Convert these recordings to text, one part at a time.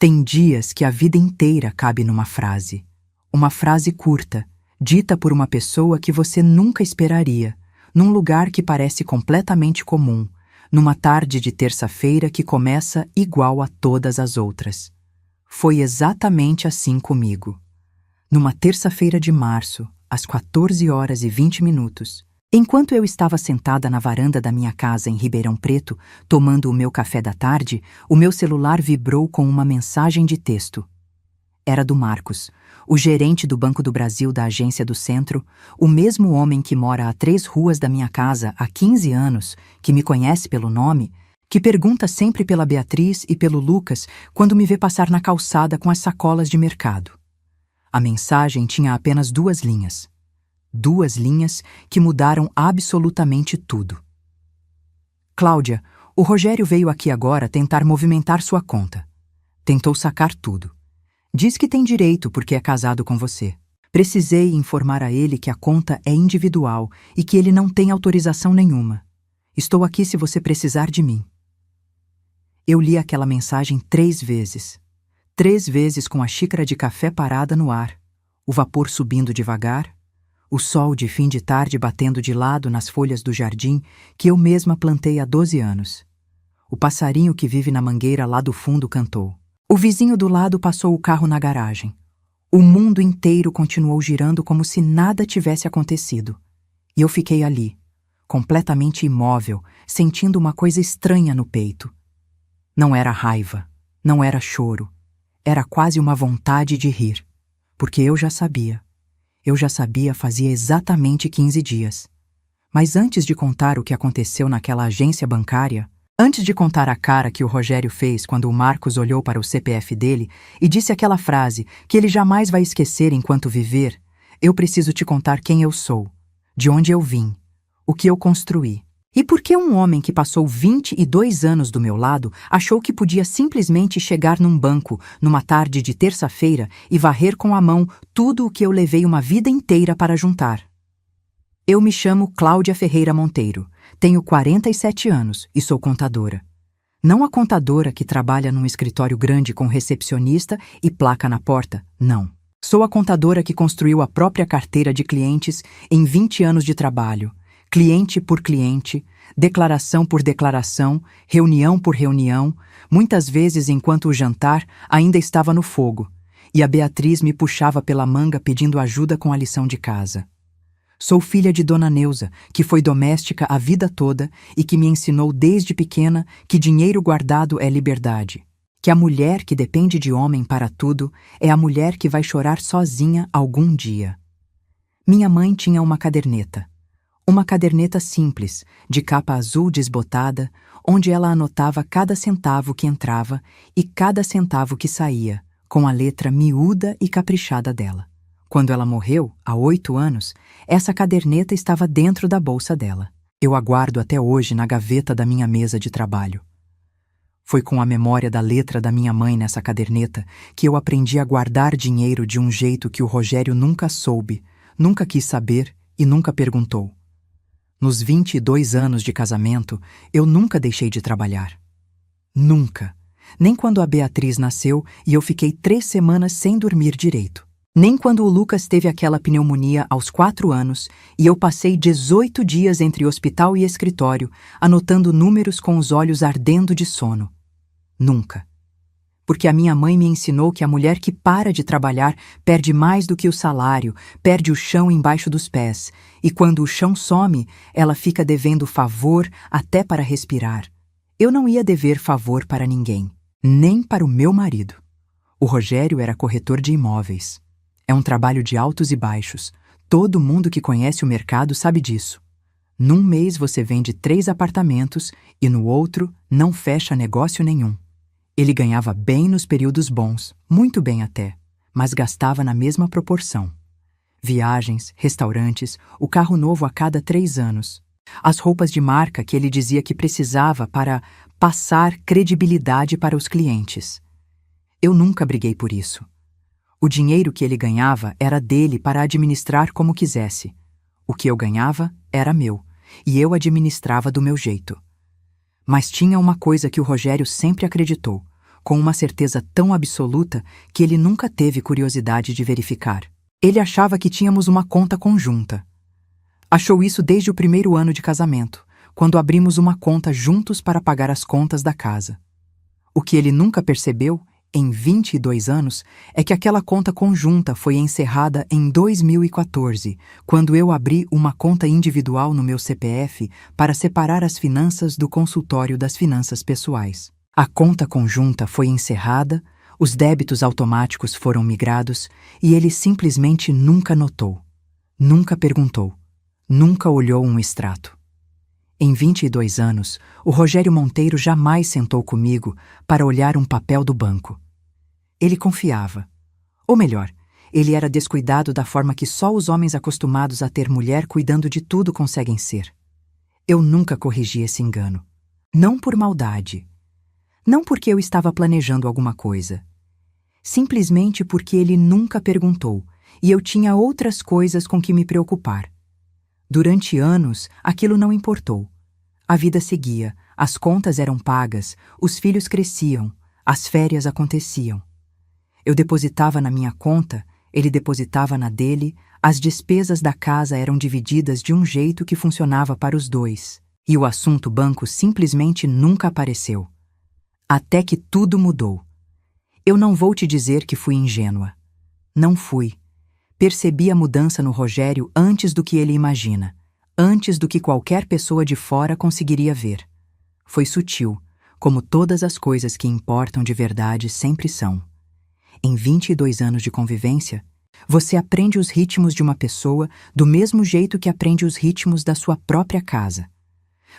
Tem dias que a vida inteira cabe numa frase. Uma frase curta, dita por uma pessoa que você nunca esperaria, num lugar que parece completamente comum, numa tarde de terça-feira que começa igual a todas as outras. Foi exatamente assim comigo. Numa terça-feira de março, às 14h20, enquanto eu estava sentada na varanda da minha casa em Ribeirão Preto, tomando o meu café da tarde, o meu celular vibrou com uma mensagem de texto. Era do Marcos, o gerente do Banco do Brasil da agência do Centro, o mesmo homem que mora a 3 ruas da minha casa há 15 anos, que me conhece pelo nome, que pergunta sempre pela Beatriz e pelo Lucas quando me vê passar na calçada com as sacolas de mercado. A mensagem tinha apenas 2 linhas. 2 linhas que mudaram absolutamente tudo. Cláudia, o Rogério veio aqui agora tentar movimentar sua conta. Tentou sacar tudo. Diz que tem direito porque é casado com você. Precisei informar a ele que a conta é individual e que ele não tem autorização nenhuma. Estou aqui se você precisar de mim. Eu li aquela mensagem 3 vezes. 3 vezes com a xícara de café parada no ar, o vapor subindo devagar, o sol de fim de tarde batendo de lado nas folhas do jardim que eu mesma plantei há 12 anos. O passarinho que vive na mangueira lá do fundo cantou. O vizinho do lado passou o carro na garagem. O mundo inteiro continuou girando como se nada tivesse acontecido. E eu fiquei ali, completamente imóvel, sentindo uma coisa estranha no peito. Não era raiva, não era choro. Era quase uma vontade de rir, porque eu já sabia. Eu já sabia fazia exatamente 15 dias. Mas antes de contar o que aconteceu naquela agência bancária, antes de contar a cara que o Rogério fez quando o Marcos olhou para o CPF dele e disse aquela frase que ele jamais vai esquecer enquanto viver, eu preciso te contar quem eu sou, de onde eu vim, o que eu construí. E por que um homem que passou 22 anos do meu lado achou que podia simplesmente chegar num banco, numa tarde de terça-feira, e varrer com a mão tudo o que eu levei uma vida inteira para juntar? Eu me chamo Cláudia Ferreira Monteiro, tenho 47 anos e sou contadora. Não a contadora que trabalha num escritório grande com recepcionista e placa na porta, não. Sou a contadora que construiu a própria carteira de clientes em 20 anos de trabalho. Cliente por cliente, declaração por declaração, reunião por reunião, muitas vezes enquanto o jantar ainda estava no fogo, e a Beatriz me puxava pela manga pedindo ajuda com a lição de casa. Sou filha de Dona Neuza, que foi doméstica a vida toda e que me ensinou desde pequena que dinheiro guardado é liberdade, que a mulher que depende de homem para tudo é a mulher que vai chorar sozinha algum dia. Minha mãe tinha uma caderneta. Uma caderneta simples, de capa azul desbotada, onde ela anotava cada centavo que entrava e cada centavo que saía, com a letra miúda e caprichada dela. Quando ela morreu, há 8 anos, essa caderneta estava dentro da bolsa dela. Eu a guardo até hoje na gaveta da minha mesa de trabalho. Foi com a memória da letra da minha mãe nessa caderneta que eu aprendi a guardar dinheiro de um jeito que o Rogério nunca soube, nunca quis saber e nunca perguntou. Nos 22 anos de casamento, eu nunca deixei de trabalhar. Nunca. Nem quando a Beatriz nasceu e eu fiquei 3 semanas sem dormir direito. Nem quando o Lucas teve aquela pneumonia aos 4 anos e eu passei 18 dias entre hospital e escritório, anotando números com os olhos ardendo de sono. Nunca. Porque a minha mãe me ensinou que a mulher que para de trabalhar perde mais do que o salário, perde o chão embaixo dos pés, e quando o chão some, ela fica devendo favor até para respirar. Eu não ia dever favor para ninguém, nem para o meu marido. O Rogério era corretor de imóveis. É um trabalho de altos e baixos. Todo mundo que conhece o mercado sabe disso. Num mês você vende 3 apartamentos e no outro não fecha negócio nenhum. Ele ganhava bem nos períodos bons, muito bem até, mas gastava na mesma proporção. Viagens, restaurantes, o carro novo a cada 3 anos. As roupas de marca que ele dizia que precisava para passar credibilidade para os clientes. Eu nunca briguei por isso. O dinheiro que ele ganhava era dele para administrar como quisesse. O que eu ganhava era meu, e eu administrava do meu jeito. Mas tinha uma coisa que o Rogério sempre acreditou. com uma certeza tão absoluta que ele nunca teve curiosidade de verificar. Ele achava que tínhamos uma conta conjunta. Achou isso desde o primeiro ano de casamento, quando abrimos uma conta juntos para pagar as contas da casa. O que ele nunca percebeu, em 22 anos, é que aquela conta conjunta foi encerrada em 2014, quando eu abri uma conta individual no meu CPF para separar as finanças do consultório das finanças pessoais. A conta conjunta foi encerrada, os débitos automáticos foram migrados e ele simplesmente nunca notou, nunca perguntou, nunca olhou um extrato. Em 22 anos, o Rogério Monteiro jamais sentou comigo para olhar um papel do banco. Ele confiava. Ou melhor, ele era descuidado da forma que só os homens acostumados a ter mulher cuidando de tudo conseguem ser. Eu nunca corrigi esse engano. Não por maldade. Não porque eu estava planejando alguma coisa. Simplesmente porque ele nunca perguntou e eu tinha outras coisas com que me preocupar. Durante anos, aquilo não importou. A vida seguia, as contas eram pagas, os filhos cresciam, as férias aconteciam. Eu depositava na minha conta, ele depositava na dele, as despesas da casa eram divididas de um jeito que funcionava para os dois, e o assunto banco simplesmente nunca apareceu. Até que tudo mudou. Eu não vou te dizer que fui ingênua. Não fui. Percebi a mudança no Rogério antes do que ele imagina, antes do que qualquer pessoa de fora conseguiria ver. Foi sutil, como todas as coisas que importam de verdade sempre são. Em 22 anos de convivência, você aprende os ritmos de uma pessoa do mesmo jeito que aprende os ritmos da sua própria casa.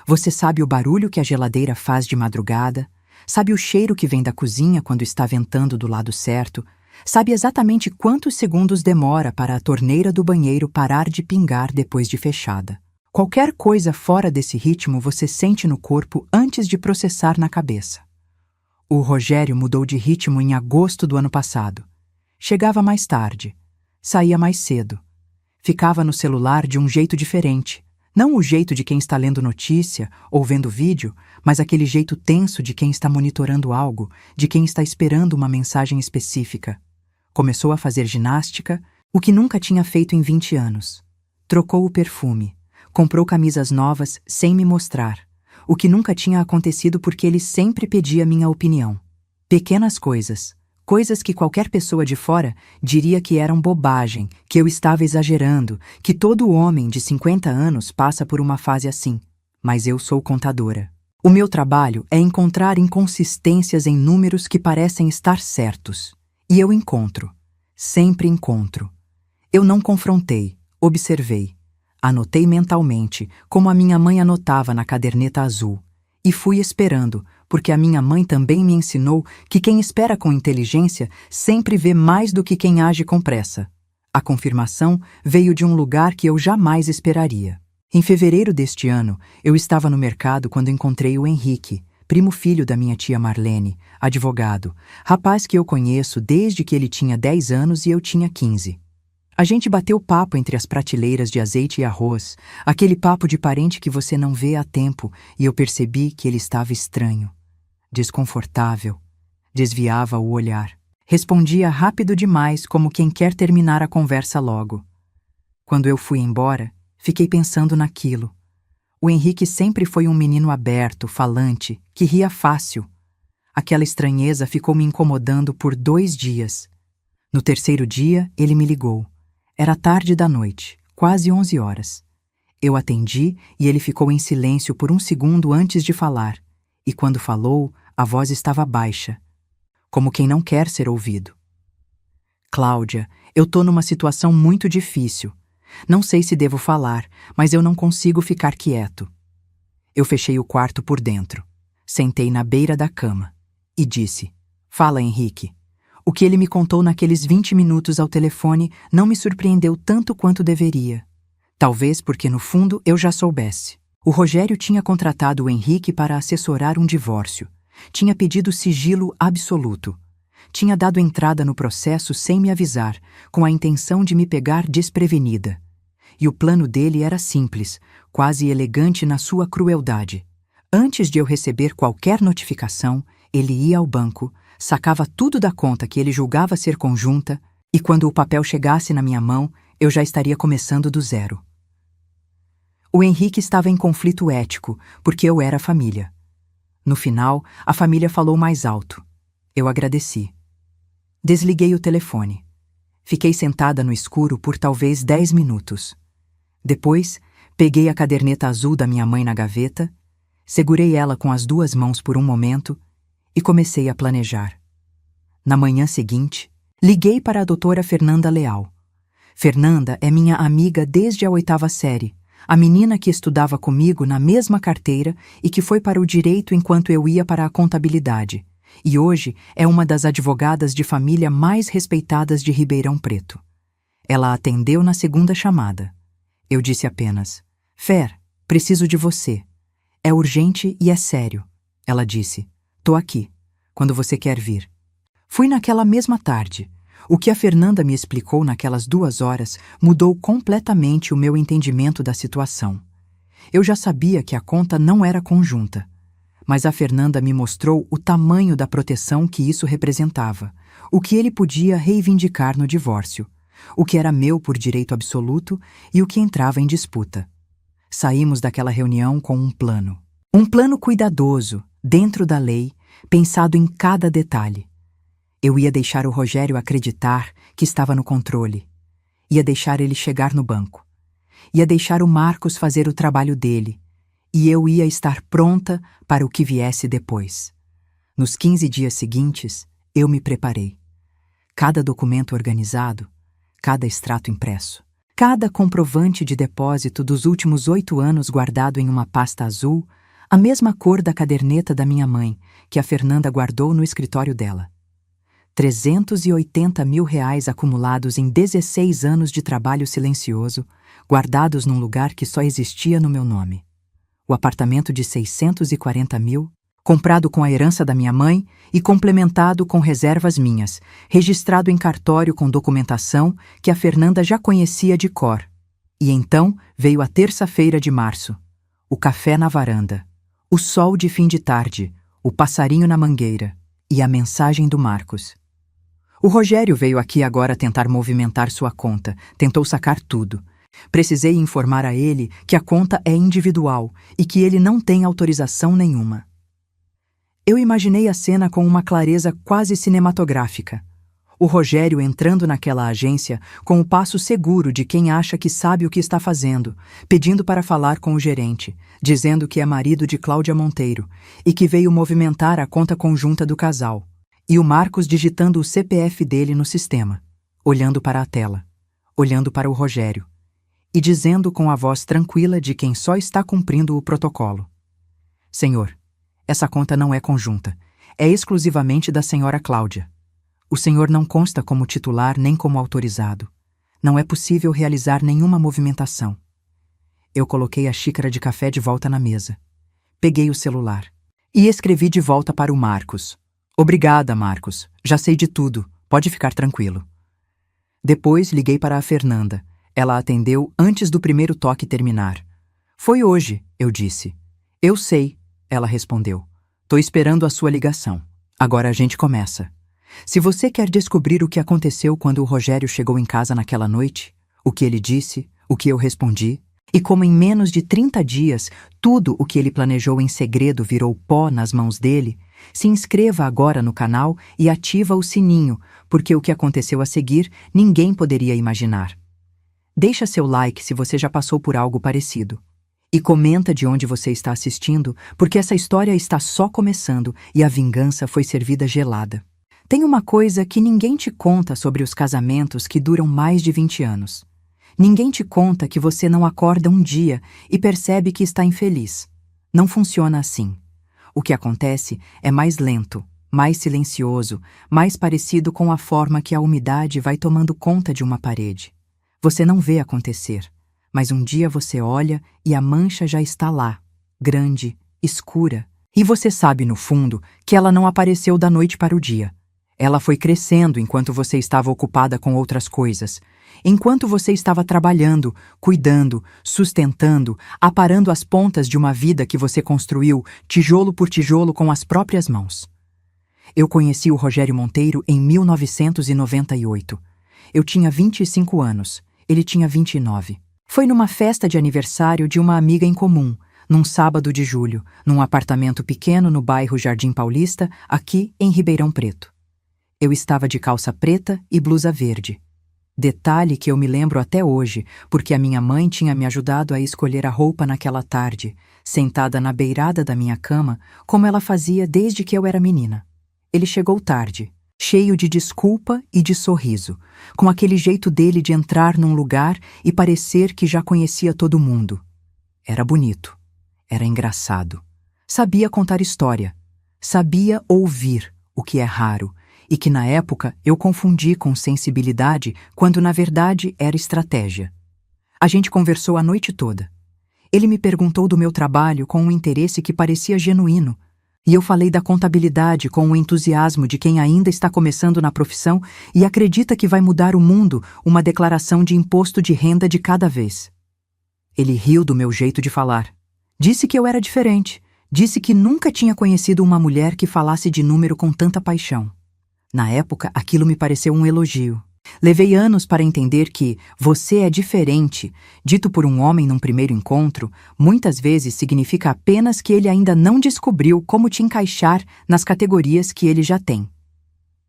Você sabe o barulho que a geladeira faz de madrugada, sabe o cheiro que vem da cozinha quando está ventando do lado certo, sabe exatamente quantos segundos demora para a torneira do banheiro parar de pingar depois de fechada. Qualquer coisa fora desse ritmo você sente no corpo antes de processar na cabeça. O Rogério mudou de ritmo em agosto do ano passado. Chegava mais tarde, saía mais cedo. Ficava no celular de um jeito diferente. Não o jeito de quem está lendo notícia ou vendo vídeo, mas aquele jeito tenso de quem está monitorando algo, de quem está esperando uma mensagem específica. Começou a fazer ginástica, o que nunca tinha feito em 20 anos. Trocou o perfume. Comprou camisas novas sem me mostrar, o que nunca tinha acontecido porque ele sempre pedia minha opinião. Pequenas coisas, coisas que qualquer pessoa de fora diria que eram bobagem, que eu estava exagerando, que todo homem de 50 anos passa por uma fase assim. Mas eu sou contadora. O meu trabalho é encontrar inconsistências em números que parecem estar certos. E eu encontro. Sempre encontro. Eu não confrontei, observei. Anotei mentalmente, como a minha mãe anotava na caderneta azul. E fui esperando, porque a minha mãe também me ensinou que quem espera com inteligência sempre vê mais do que quem age com pressa. A confirmação veio de um lugar que eu jamais esperaria. Em fevereiro deste ano, eu estava no mercado quando encontrei o Henrique, primo filho da minha tia Marlene, advogado, rapaz que eu conheço desde que ele tinha 10 anos e eu tinha 15. A gente bateu papo entre as prateleiras de azeite e arroz, aquele papo de parente que você não vê há tempo, e eu percebi que ele estava estranho, desconfortável, desviava o olhar. Respondia rápido demais, como quem quer terminar a conversa logo. Quando eu fui embora, fiquei pensando naquilo. O Henrique sempre foi um menino aberto, falante, que ria fácil. Aquela estranheza ficou me incomodando por 2 dias. No terceiro dia, ele me ligou. Era tarde da noite, quase 11 horas. Eu atendi e ele ficou em silêncio por 1 segundo antes de falar. E quando falou, a voz estava baixa, como quem não quer ser ouvido. Cláudia, eu tô numa situação muito difícil. Não sei se devo falar, mas eu não consigo ficar quieto. Eu fechei o quarto por dentro. Sentei na beira da cama e disse: Fala, Henrique. O que ele me contou naqueles 20 minutos ao telefone não me surpreendeu tanto quanto deveria. Talvez porque, no fundo, eu já soubesse. O Rogério tinha contratado o Henrique para assessorar um divórcio. Tinha pedido sigilo absoluto. Tinha dado entrada no processo sem me avisar, com a intenção de me pegar desprevenida. E o plano dele era simples, quase elegante na sua crueldade. Antes de eu receber qualquer notificação, ele ia ao banco, sacava tudo da conta que ele julgava ser conjunta, e quando o papel chegasse na minha mão, eu já estaria começando do zero. O Henrique estava em conflito ético, porque eu era a família. No final, a família falou mais alto. Eu agradeci. Desliguei o telefone. Fiquei sentada no escuro por talvez 10 minutos. Depois, peguei a caderneta azul da minha mãe na gaveta, segurei ela com as 2 mãos por um momento e comecei a planejar. Na manhã seguinte, liguei para a doutora Fernanda Leal. Fernanda é minha amiga desde a 8ª série, a menina que estudava comigo na mesma carteira e que foi para o direito enquanto eu ia para a contabilidade, e hoje é uma das advogadas de família mais respeitadas de Ribeirão Preto. Ela atendeu na segunda chamada. Eu disse apenas: "Fer, preciso de você. É urgente e é sério." Ela disse: "Tô aqui, quando você quer vir." Fui naquela mesma tarde. O que a Fernanda me explicou naquelas 2 horas mudou completamente o meu entendimento da situação. Eu já sabia que a conta não era conjunta, mas a Fernanda me mostrou o tamanho da proteção que isso representava, o que ele podia reivindicar no divórcio, o que era meu por direito absoluto e o que entrava em disputa. Saímos daquela reunião com um plano. Um plano cuidadoso, dentro da lei, pensado em cada detalhe. Eu ia deixar o Rogério acreditar que estava no controle. Ia deixar ele chegar no banco. Ia deixar o Marcos fazer o trabalho dele. E eu ia estar pronta para o que viesse depois. Nos 15 dias seguintes, eu me preparei. Cada documento organizado, cada extrato impresso, cada comprovante de depósito dos últimos 8 anos guardado em uma pasta azul, a mesma cor da caderneta da minha mãe, que a Fernanda guardou no escritório dela. 380 mil reais acumulados em 16 anos de trabalho silencioso, guardados num lugar que só existia no meu nome. O apartamento de 640 mil, comprado com a herança da minha mãe e complementado com reservas minhas, registrado em cartório com documentação que a Fernanda já conhecia de cor. E então veio a terça-feira de março. O café na varanda, o sol de fim de tarde, o passarinho na mangueira e a mensagem do Marcos. O Rogério veio aqui agora tentar movimentar sua conta, tentou sacar tudo. Precisei informar a ele que a conta é individual e que ele não tem autorização nenhuma. Eu imaginei a cena com uma clareza quase cinematográfica. O Rogério entrando naquela agência com o passo seguro de quem acha que sabe o que está fazendo, pedindo para falar com o gerente, dizendo que é marido de Cláudia Monteiro e que veio movimentar a conta conjunta do casal. E o Marcos digitando o CPF dele no sistema, olhando para a tela, olhando para o Rogério, e dizendo com a voz tranquila de quem só está cumprindo o protocolo: "Senhor, essa conta não é conjunta, é exclusivamente da senhora Cláudia. O senhor não consta como titular nem como autorizado. Não é possível realizar nenhuma movimentação." Eu coloquei a xícara de café de volta na mesa. Peguei o celular e escrevi de volta para o Marcos: "Obrigada, Marcos. Já sei de tudo. Pode ficar tranquilo." Depois liguei para a Fernanda. Ela atendeu antes do primeiro toque terminar. "Foi hoje", eu disse. "Eu sei", ela respondeu. "Tô esperando a sua ligação. Agora a gente começa. Se você quer descobrir o que aconteceu quando o Rogério chegou em casa naquela noite, o que ele disse, o que eu respondi, e como em menos de 30 dias tudo o que ele planejou em segredo virou pó nas mãos dele, se inscreva agora no canal e ativa o sininho, porque o que aconteceu a seguir ninguém poderia imaginar. Deixa seu like se você já passou por algo parecido. E comenta de onde você está assistindo, porque essa história está só começando e a vingança foi servida gelada. Tem uma coisa que ninguém te conta sobre os casamentos que duram mais de 20 anos. Ninguém te conta que você não acorda um dia e percebe que está infeliz. Não funciona assim. O que acontece é mais lento, mais silencioso, mais parecido com a forma que a umidade vai tomando conta de uma parede. Você não vê acontecer, mas um dia você olha e a mancha já está lá, grande, escura, e você sabe no fundo que ela não apareceu da noite para o dia. Ela foi crescendo enquanto você estava ocupada com outras coisas, enquanto você estava trabalhando, cuidando, sustentando, aparando as pontas de uma vida que você construiu, tijolo por tijolo com as próprias mãos. Eu conheci o Rogério Monteiro em 1998. Eu tinha 25 anos, ele tinha 29. Foi numa festa de aniversário de uma amiga em comum, num sábado de julho, num apartamento pequeno no bairro Jardim Paulista, aqui em Ribeirão Preto. Eu estava de calça preta e blusa verde. Detalhe que eu me lembro até hoje, porque a minha mãe tinha me ajudado a escolher a roupa naquela tarde, sentada na beirada da minha cama, como ela fazia desde que eu era menina. Ele chegou tarde, cheio de desculpa e de sorriso, com aquele jeito dele de entrar num lugar e parecer que já conhecia todo mundo. Era bonito, era engraçado, sabia contar história, sabia ouvir, o que é raro, e que na época eu confundi com sensibilidade quando na verdade era estratégia. A gente conversou a noite toda. Ele me perguntou do meu trabalho com um interesse que parecia genuíno, e eu falei da contabilidade com o entusiasmo de quem ainda está começando na profissão e acredita que vai mudar o mundo uma declaração de imposto de renda de cada vez. Ele riu do meu jeito de falar. Disse que eu era diferente. Disse que nunca tinha conhecido uma mulher que falasse de número com tanta paixão. Na época, aquilo me pareceu um elogio. Levei anos para entender que "você é diferente", dito por um homem num primeiro encontro, muitas vezes significa apenas que ele ainda não descobriu como te encaixar nas categorias que ele já tem.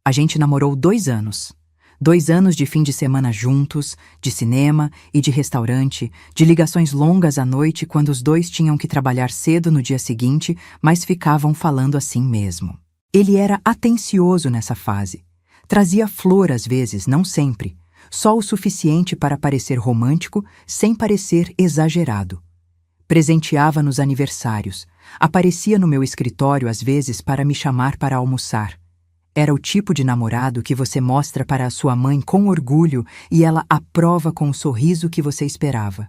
A gente namorou 2 anos. 2 anos de fim de semana juntos, de cinema e de restaurante, de ligações longas à noite quando os dois tinham que trabalhar cedo no dia seguinte, mas ficavam falando assim mesmo. Ele era atencioso nessa fase. Trazia flor às vezes, não sempre, só o suficiente para parecer romântico, sem parecer exagerado. Presenteava nos aniversários, aparecia no meu escritório às vezes para me chamar para almoçar. Era o tipo de namorado que você mostra para a sua mãe com orgulho e ela aprova com o sorriso que você esperava.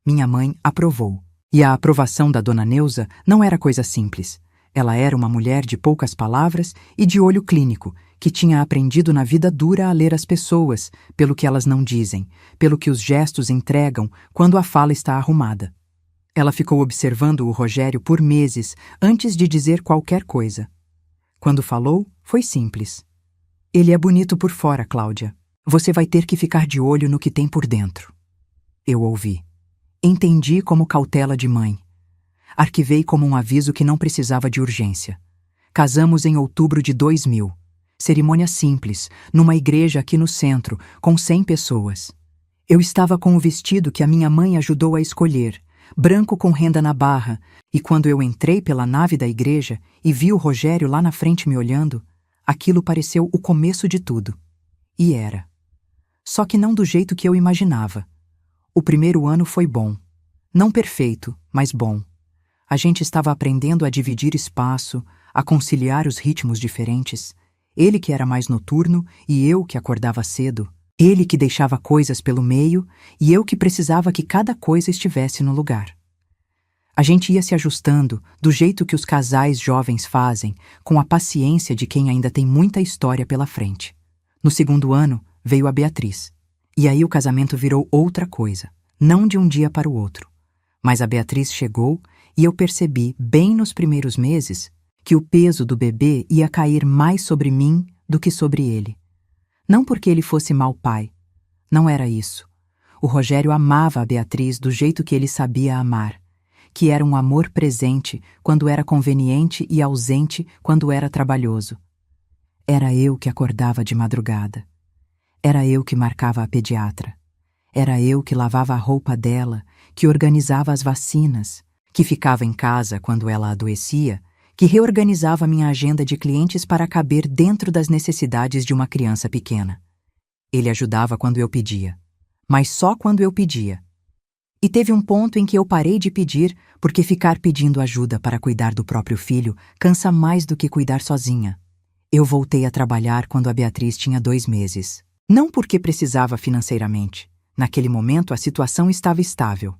Minha mãe aprovou. E a aprovação da dona Neuza não era coisa simples. Ela era uma mulher de poucas palavras e de olho clínico, que tinha aprendido na vida dura a ler as pessoas, pelo que elas não dizem, pelo que os gestos entregam quando a fala está arrumada. Ela ficou observando o Rogério por meses antes de dizer qualquer coisa. Quando falou, foi simples. Ele é bonito por fora, Cláudia. Você vai ter que ficar de olho no que tem por dentro. Eu ouvi. Entendi como cautela de mãe. Arquivei como um aviso que não precisava de urgência. Casamos em outubro de 2000. Cerimônia simples, numa igreja aqui no centro, com 100 pessoas. Eu estava com o vestido que a minha mãe ajudou a escolher, branco com renda na barra, e quando eu entrei pela nave da igreja e vi o Rogério lá na frente me olhando, aquilo pareceu o começo de tudo. E era. Só que não do jeito que eu imaginava. O primeiro ano foi bom. Não perfeito, mas bom. A gente estava aprendendo a dividir espaço, a conciliar os ritmos diferentes. Ele que era mais noturno e eu que acordava cedo. Ele que deixava coisas pelo meio e eu que precisava que cada coisa estivesse no lugar. A gente ia se ajustando do jeito que os casais jovens fazem, com a paciência de quem ainda tem muita história pela frente. No segundo ano, veio a Beatriz. E aí o casamento virou outra coisa, não de um dia para o outro. Mas a Beatriz chegou e eu percebi, bem nos primeiros meses, que o peso do bebê ia cair mais sobre mim do que sobre ele. Não porque ele fosse mau pai. Não era isso. O Rogério amava a Beatriz do jeito que ele sabia amar, que era um amor presente quando era conveniente e ausente quando era trabalhoso. Era eu que acordava de madrugada. Era eu que marcava a pediatra. Era eu que lavava a roupa dela, que organizava as vacinas, que ficava em casa quando ela adoecia, que reorganizava minha agenda de clientes para caber dentro das necessidades de uma criança pequena. Ele ajudava quando eu pedia, mas só quando eu pedia. E teve um ponto em que eu parei de pedir, porque ficar pedindo ajuda para cuidar do próprio filho cansa mais do que cuidar sozinha. Eu voltei a trabalhar quando a Beatriz tinha 2 meses. Não porque precisava financeiramente. Naquele momento a situação estava estável.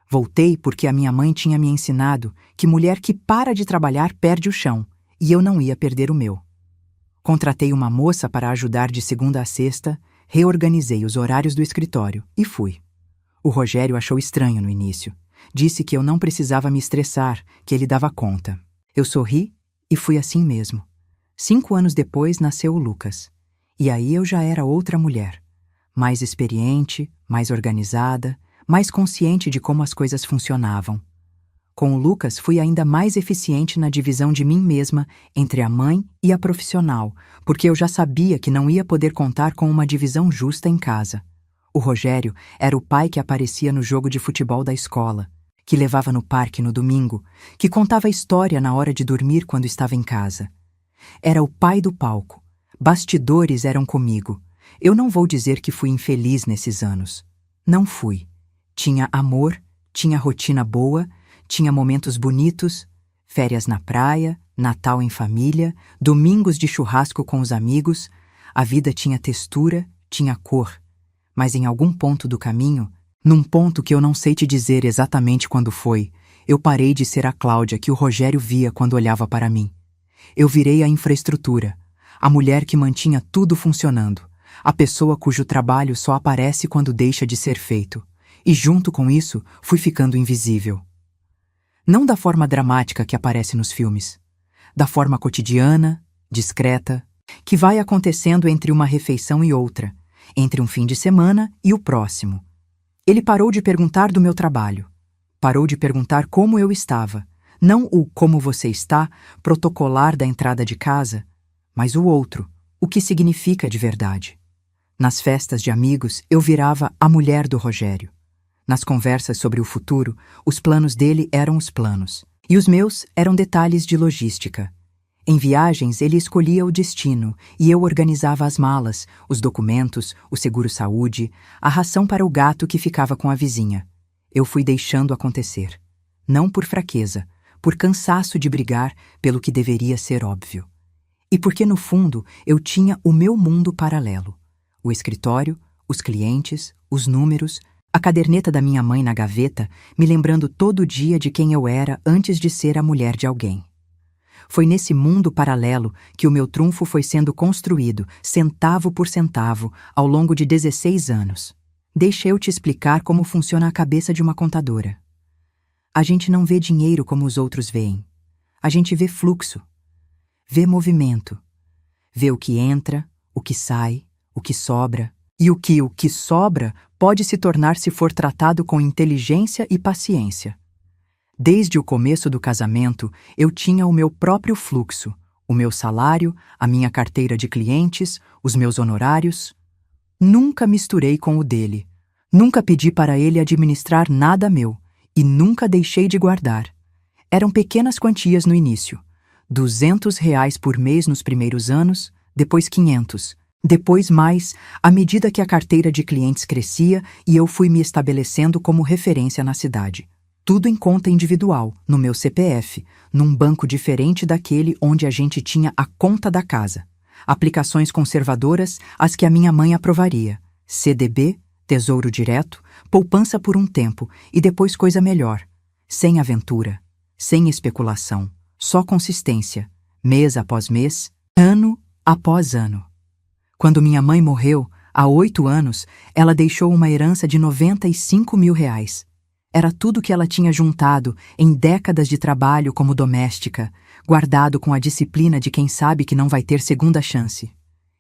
Voltei porque a minha mãe tinha me ensinado que mulher que para de trabalhar perde o chão, e eu não ia perder o meu. Contratei uma moça para ajudar de segunda a sexta, reorganizei os horários do escritório e fui. O Rogério achou estranho no início. Disse que eu não precisava me estressar, que ele dava conta. Eu sorri e fui assim mesmo. 5 anos depois nasceu o Lucas. E aí eu já era outra mulher. Mais experiente, mais organizada, mais consciente de como as coisas funcionavam. Com o Lucas, fui ainda mais eficiente na divisão de mim mesma entre a mãe e a profissional, porque eu já sabia que não ia poder contar com uma divisão justa em casa. O Rogério era o pai que aparecia no jogo de futebol da escola, que levava no parque no domingo, que contava história na hora de dormir quando estava em casa. Era o pai do palco. Bastidores eram comigo. Eu não vou dizer que fui infeliz nesses anos. Não fui. Tinha amor, tinha rotina boa, tinha momentos bonitos, férias na praia, Natal em família, domingos de churrasco com os amigos. A vida tinha textura, tinha cor. Mas em algum ponto do caminho, num ponto que eu não sei te dizer exatamente quando foi, eu parei de ser a Cláudia que o Rogério via quando olhava para mim. Eu virei a infraestrutura, a mulher que mantinha tudo funcionando, a pessoa cujo trabalho só aparece quando deixa de ser feito. E junto com isso, fui ficando invisível. Não da forma dramática que aparece nos filmes, da forma cotidiana, discreta, que vai acontecendo entre uma refeição e outra, entre um fim de semana e o próximo. Ele parou de perguntar do meu trabalho. Parou de perguntar como eu estava. Não o como você está, protocolar da entrada de casa, mas o outro, o que significa de verdade. Nas festas de amigos, eu virava a mulher do Rogério. Nas conversas sobre o futuro, os planos dele eram os planos, e os meus eram detalhes de logística. Em viagens, ele escolhia o destino, e eu organizava as malas, os documentos, o seguro-saúde, a ração para o gato que ficava com a vizinha. Eu fui deixando acontecer. Não por fraqueza, por cansaço de brigar pelo que deveria ser óbvio. E porque, no fundo, eu tinha o meu mundo paralelo. O escritório, os clientes, os números, a caderneta da minha mãe na gaveta, me lembrando todo dia de quem eu era antes de ser a mulher de alguém. Foi nesse mundo paralelo que o meu trunfo foi sendo construído, centavo por centavo, ao longo de 16 anos. Deixa eu te explicar como funciona a cabeça de uma contadora. A gente não vê dinheiro como os outros veem. A gente vê fluxo, vê movimento, vê o que entra, o que sai, o que sobra, e o que sobra pode se tornar se for tratado com inteligência e paciência. Desde o começo do casamento, eu tinha o meu próprio fluxo, o meu salário, a minha carteira de clientes, os meus honorários. Nunca misturei com o dele. Nunca pedi para ele administrar nada meu. E nunca deixei de guardar. Eram pequenas quantias no início. R$ 200 por mês nos primeiros anos, depois 500. Depois mais, à medida que a carteira de clientes crescia e eu fui me estabelecendo como referência na cidade. Tudo em conta individual, no meu CPF, num banco diferente daquele onde a gente tinha a conta da casa. Aplicações conservadoras, as que a minha mãe aprovaria. CDB, Tesouro Direto, poupança por um tempo e depois coisa melhor. Sem aventura, sem especulação, só consistência, mês após mês, ano após ano. Quando minha mãe morreu, há 8 anos, ela deixou uma herança de R$ 95 mil. Era tudo que ela tinha juntado em décadas de trabalho como doméstica, guardado com a disciplina de quem sabe que não vai ter segunda chance.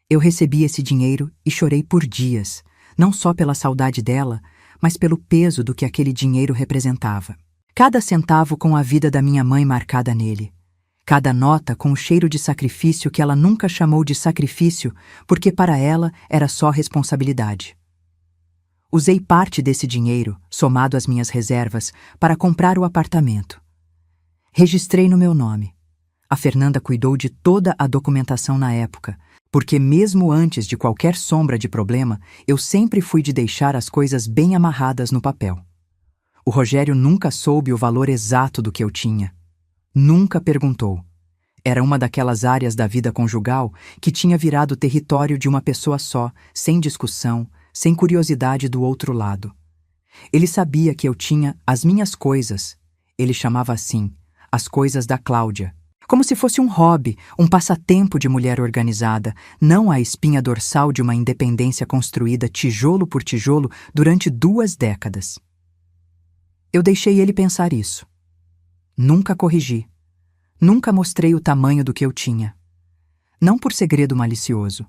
Eu recebi esse dinheiro e chorei por dias, não só pela saudade dela, mas pelo peso do que aquele dinheiro representava. Cada centavo com a vida da minha mãe marcada nele. Cada nota com o cheiro de sacrifício que ela nunca chamou de sacrifício, porque para ela era só responsabilidade. Usei parte desse dinheiro, somado às minhas reservas, para comprar o apartamento. Registrei no meu nome. A Fernanda cuidou de toda a documentação na época, porque mesmo antes de qualquer sombra de problema, eu sempre fui de deixar as coisas bem amarradas no papel. O Rogério nunca soube o valor exato do que eu tinha. Nunca perguntou. Era uma daquelas áreas da vida conjugal que tinha virado território de uma pessoa só, sem discussão, sem curiosidade do outro lado. Ele sabia que eu tinha as minhas coisas. Ele chamava assim, as coisas da Cláudia. Como se fosse um hobby, um passatempo de mulher organizada, não a espinha dorsal de uma independência construída tijolo por tijolo durante 2 décadas. Eu deixei ele pensar isso. Nunca corrigi. Nunca mostrei o tamanho do que eu tinha. Não por segredo malicioso,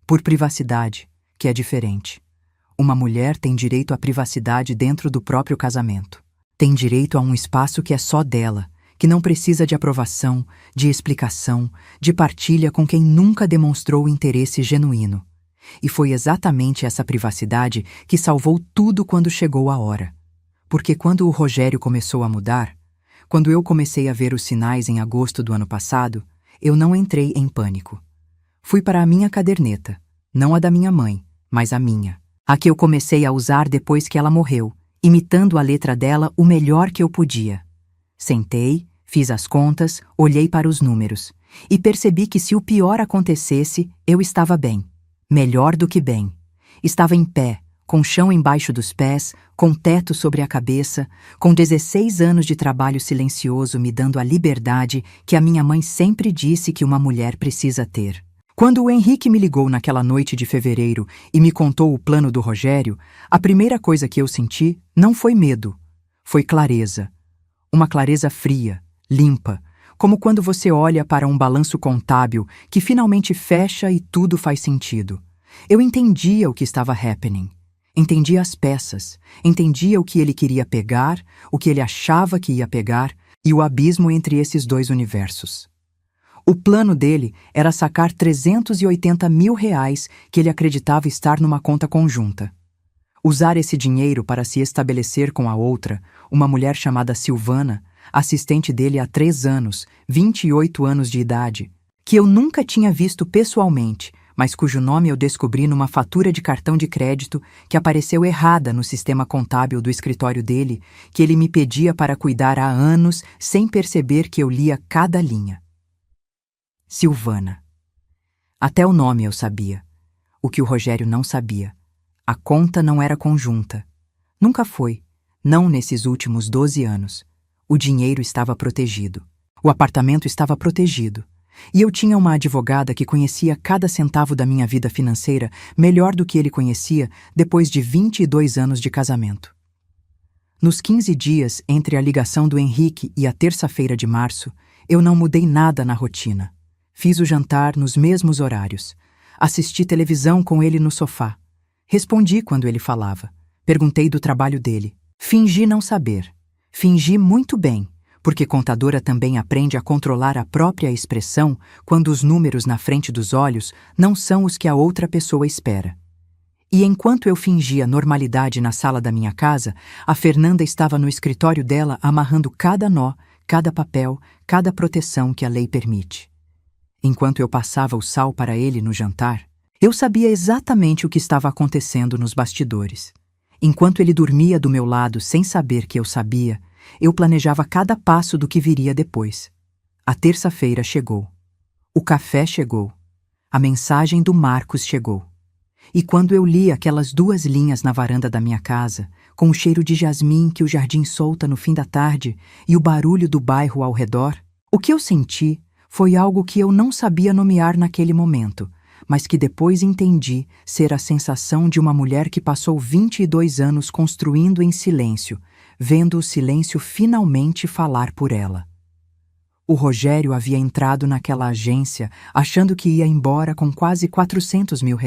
por privacidade, que é diferente. Uma mulher tem direito à privacidade dentro do próprio casamento. Tem direito a um espaço que é só dela, que não precisa de aprovação, de explicação, de partilha com quem nunca demonstrou interesse genuíno. E foi exatamente essa privacidade que salvou tudo quando chegou a hora. Porque quando o Rogério começou a mudar, quando eu comecei a ver os sinais em agosto do ano passado, eu não entrei em pânico. Fui para a minha caderneta, não a da minha mãe, mas a minha. A que eu comecei a usar depois que ela morreu, imitando a letra dela o melhor que eu podia. Sentei, fiz as contas, olhei para os números e percebi que se o pior acontecesse, eu estava bem. Melhor do que bem. Estava em pé, com chão embaixo dos pés, com teto sobre a cabeça, com 16 anos de trabalho silencioso me dando a liberdade que a minha mãe sempre disse que uma mulher precisa ter. Quando o Henrique me ligou naquela noite de fevereiro e me contou o plano do Rogério, a primeira coisa que eu senti não foi medo, foi clareza. Uma clareza fria, limpa, como quando você olha para um balanço contábil que finalmente fecha e tudo faz sentido. Eu entendia o que estava happening. Entendia as peças, entendia o que ele queria pegar, o que ele achava que ia pegar e o abismo entre esses dois universos. O plano dele era sacar R$380 mil que ele acreditava estar numa conta conjunta. Usar esse dinheiro para se estabelecer com a outra, uma mulher chamada Silvana, assistente dele há 3 anos, 28 anos de idade, que eu nunca tinha visto pessoalmente, mas cujo nome eu descobri numa fatura de cartão de crédito que apareceu errada no sistema contábil do escritório dele, que ele me pedia para cuidar há anos sem perceber que eu lia cada linha. Silvana. Até o nome eu sabia. O que o Rogério não sabia. A conta não era conjunta. Nunca foi. Não nesses últimos 12 anos. O dinheiro estava protegido. O apartamento estava protegido. E eu tinha uma advogada que conhecia cada centavo da minha vida financeira melhor do que ele conhecia depois de 22 anos de casamento. Nos 15 dias entre a ligação do Henrique e a terça-feira de março, eu não mudei nada na rotina. Fiz o jantar nos mesmos horários. Assisti televisão com ele no sofá. Respondi quando ele falava. Perguntei do trabalho dele. Fingi não saber. Fingi muito bem, porque contadora também aprende a controlar a própria expressão quando os números na frente dos olhos não são os que a outra pessoa espera. E enquanto eu fingia normalidade na sala da minha casa, a Fernanda estava no escritório dela amarrando cada nó, cada papel, cada proteção que a lei permite. Enquanto eu passava o sal para ele no jantar, eu sabia exatamente o que estava acontecendo nos bastidores. Enquanto ele dormia do meu lado sem saber que eu sabia, eu planejava cada passo do que viria depois. A terça-feira chegou. O café chegou. A mensagem do Marcos chegou. E quando eu li aquelas 2 linhas na varanda da minha casa, com o cheiro de jasmim que o jardim solta no fim da tarde e o barulho do bairro ao redor, o que eu senti foi algo que eu não sabia nomear naquele momento, mas que depois entendi ser a sensação de uma mulher que passou 22 anos construindo em silêncio, vendo o silêncio finalmente falar por ela. O Rogério havia entrado naquela agência achando que ia embora com quase R$400 mil.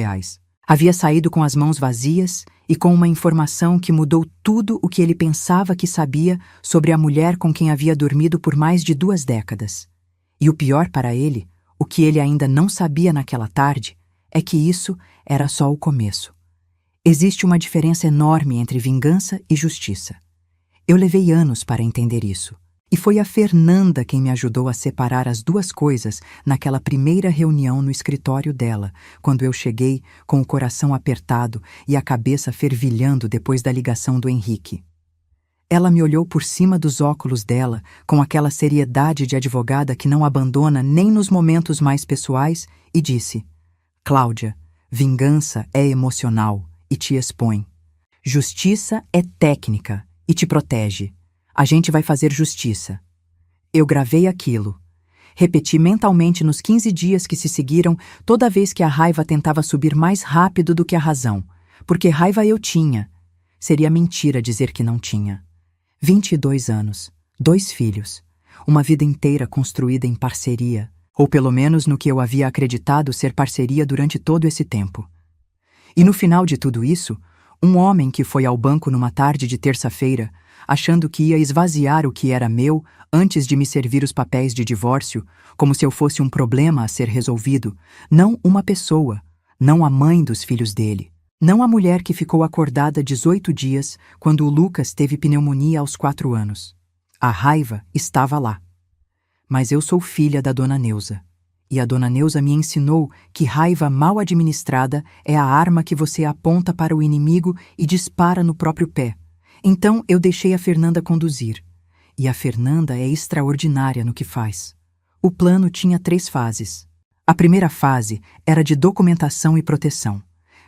Havia saído com as mãos vazias e com uma informação que mudou tudo o que ele pensava que sabia sobre a mulher com quem havia dormido por mais de 2 décadas. E o pior para ele, o que ele ainda não sabia naquela tarde, é que isso era só o começo. Existe uma diferença enorme entre vingança e justiça. Eu levei anos para entender isso. E foi a Fernanda quem me ajudou a separar as 2 coisas naquela primeira reunião no escritório dela, quando eu cheguei com o coração apertado e a cabeça fervilhando depois da ligação do Henrique. Ela me olhou por cima dos óculos dela, com aquela seriedade de advogada que não abandona nem nos momentos mais pessoais, e disse: Cláudia, vingança é emocional e te expõe. Justiça é técnica e te protege. A gente vai fazer justiça. Eu gravei aquilo. Repeti mentalmente nos 15 dias que se seguiram, toda vez que a raiva tentava subir mais rápido do que a razão, porque raiva eu tinha. Seria mentira dizer que não tinha. 22 anos, 2 filhos, uma vida inteira construída em parceria, Ou pelo menos no que eu havia acreditado ser parceria durante todo esse tempo. E no final de tudo isso, um homem que foi ao banco numa tarde de terça-feira, achando que ia esvaziar o que era meu antes de me servir os papéis de divórcio, como se eu fosse um problema a ser resolvido, não uma pessoa, não a mãe dos filhos dele, não a mulher que ficou acordada 18 dias quando o Lucas teve pneumonia aos 4 anos. A raiva estava lá. Mas eu sou filha da Dona Neuza. E a Dona Neuza me ensinou que raiva mal administrada é a arma que você aponta para o inimigo e dispara no próprio pé. Então eu deixei a Fernanda conduzir. E a Fernanda é extraordinária no que faz. O plano tinha 3 fases. A primeira fase era de documentação e proteção.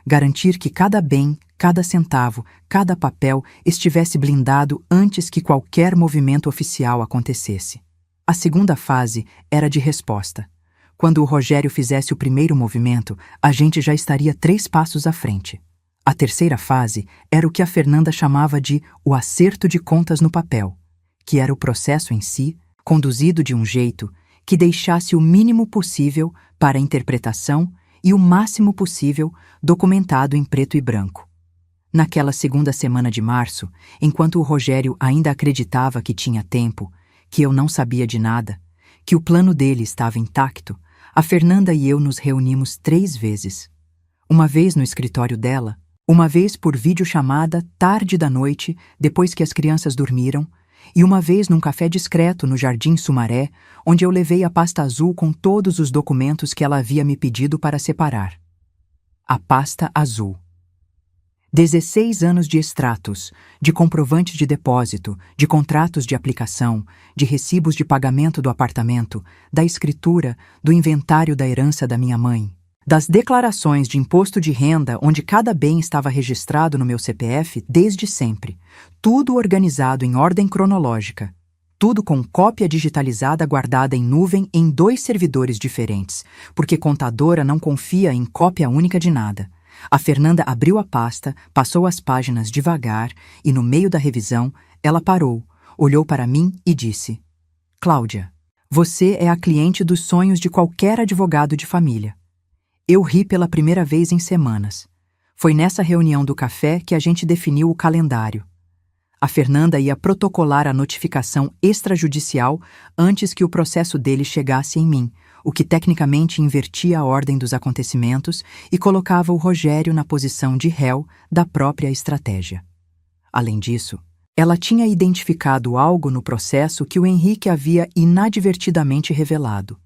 Garantir que cada bem, cada centavo, cada papel estivesse blindado antes que qualquer movimento oficial acontecesse. A segunda fase era de resposta. Quando o Rogério fizesse o primeiro movimento, a gente já estaria 3 passos à frente. A terceira fase era o que a Fernanda chamava de o acerto de contas no papel, que era o processo em si, conduzido de um jeito que deixasse o mínimo possível para a interpretação e o máximo possível documentado em preto e branco. Naquela segunda semana de março, enquanto o Rogério ainda acreditava que tinha tempo, que eu não sabia de nada, que o plano dele estava intacto, a Fernanda e eu nos reunimos 3 vezes. Uma vez no escritório dela, uma vez por videochamada tarde da noite, depois que as crianças dormiram, e uma vez num café discreto no Jardim Sumaré, onde eu levei a pasta azul com todos os documentos que ela havia me pedido para separar. A pasta azul. 16 anos de extratos, de comprovante de depósito, de contratos de aplicação, de recibos de pagamento do apartamento, da escritura, do inventário da herança da minha mãe, das declarações de imposto de renda onde cada bem estava registrado no meu CPF desde sempre, tudo organizado em ordem cronológica, tudo com cópia digitalizada guardada em nuvem em 2 servidores diferentes, porque contadora não confia em cópia única de nada. A Fernanda abriu a pasta, passou as páginas devagar e, no meio da revisão, ela parou, olhou para mim e disse: Cláudia, você é a cliente dos sonhos de qualquer advogado de família. Eu ri pela primeira vez em semanas. Foi nessa reunião do café que a gente definiu o calendário. A Fernanda ia protocolar a notificação extrajudicial antes que o processo dele chegasse em mim, o que tecnicamente invertia a ordem dos acontecimentos e colocava o Rogério na posição de réu da própria estratégia. Além disso, ela tinha identificado algo no processo que o Henrique havia inadvertidamente revelado.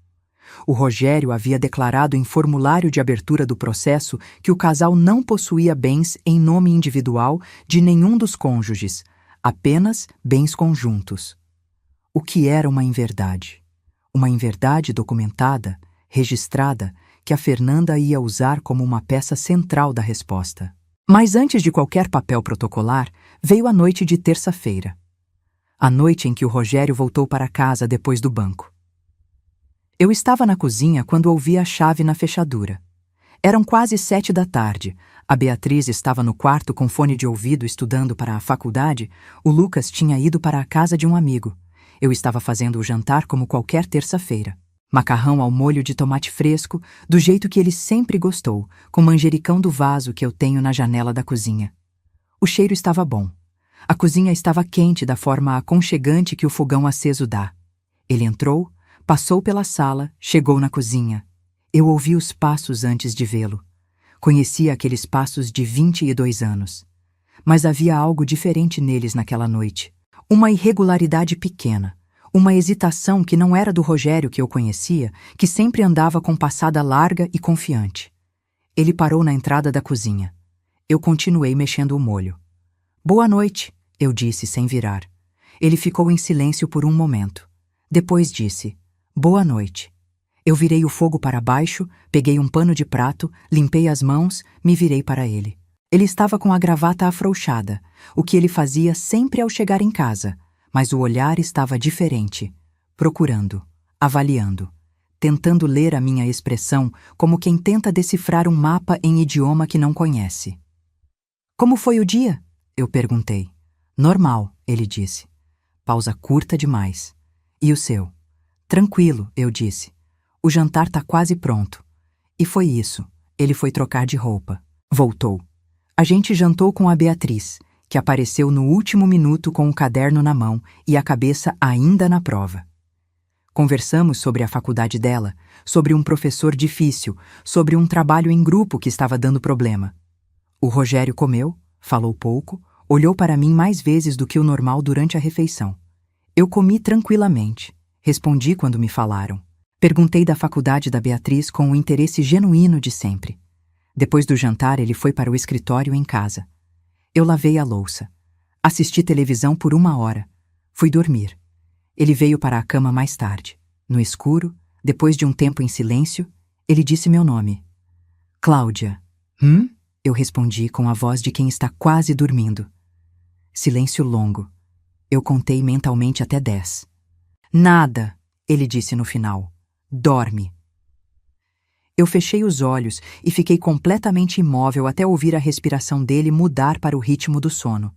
O Rogério havia declarado em formulário de abertura do processo que o casal não possuía bens em nome individual de nenhum dos cônjuges, apenas bens conjuntos. O que era uma inverdade? Uma inverdade documentada, registrada, que a Fernanda ia usar como uma peça central da resposta. Mas antes de qualquer papel protocolar, veio a noite de terça-feira. A noite em que o Rogério voltou para casa depois do banco. Eu estava na cozinha quando ouvi a chave na fechadura. Eram quase 7 da tarde. A Beatriz estava no quarto com fone de ouvido estudando para a faculdade. O Lucas tinha ido para a casa de um amigo. Eu estava fazendo o jantar como qualquer terça-feira. Macarrão ao molho de tomate fresco, do jeito que ele sempre gostou, com manjericão do vaso que eu tenho na janela da cozinha. O cheiro estava bom. A cozinha estava quente da forma aconchegante que o fogão aceso dá. Ele entrou, passou pela sala, chegou na cozinha. Eu ouvi os passos antes de vê-lo. Conhecia aqueles passos de 22 anos. Mas havia algo diferente neles naquela noite. Uma irregularidade pequena, uma hesitação que não era do Rogério que eu conhecia, que sempre andava com passada larga e confiante. Ele parou na entrada da cozinha. Eu continuei mexendo o molho. Boa noite, eu disse sem virar. Ele ficou em silêncio por um momento. Depois disse, boa noite. Eu virei o fogo para baixo, peguei um pano de prato, limpei as mãos, me virei para ele. Ele estava com a gravata afrouxada, o que ele fazia sempre ao chegar em casa, mas o olhar estava diferente, procurando, avaliando, tentando ler a minha expressão como quem tenta decifrar um mapa em idioma que não conhece. Como foi o dia? Eu perguntei. Normal, ele disse. Pausa curta demais. E o seu? Tranquilo, eu disse. O jantar tá quase pronto. E foi isso. Ele foi trocar de roupa. Voltou. A gente jantou com a Beatriz, que apareceu no último minuto com o caderno na mão e a cabeça ainda na prova. Conversamos sobre a faculdade dela, sobre um professor difícil, sobre um trabalho em grupo que estava dando problema. O Rogério comeu, falou pouco, olhou para mim mais vezes do que o normal durante a refeição. Eu comi tranquilamente, respondi quando me falaram. Perguntei da faculdade da Beatriz com o interesse genuíno de sempre. Depois do jantar, ele foi para o escritório em casa. Eu lavei a louça. Assisti televisão por 1 hora. Fui dormir. Ele veio para a cama mais tarde. No escuro, depois de um tempo em silêncio, ele disse meu nome. Cláudia. Eu respondi com a voz de quem está quase dormindo. Silêncio longo. Eu contei mentalmente até 10. Nada, ele disse no final. Dorme. Eu fechei os olhos e fiquei completamente imóvel até ouvir a respiração dele mudar para o ritmo do sono.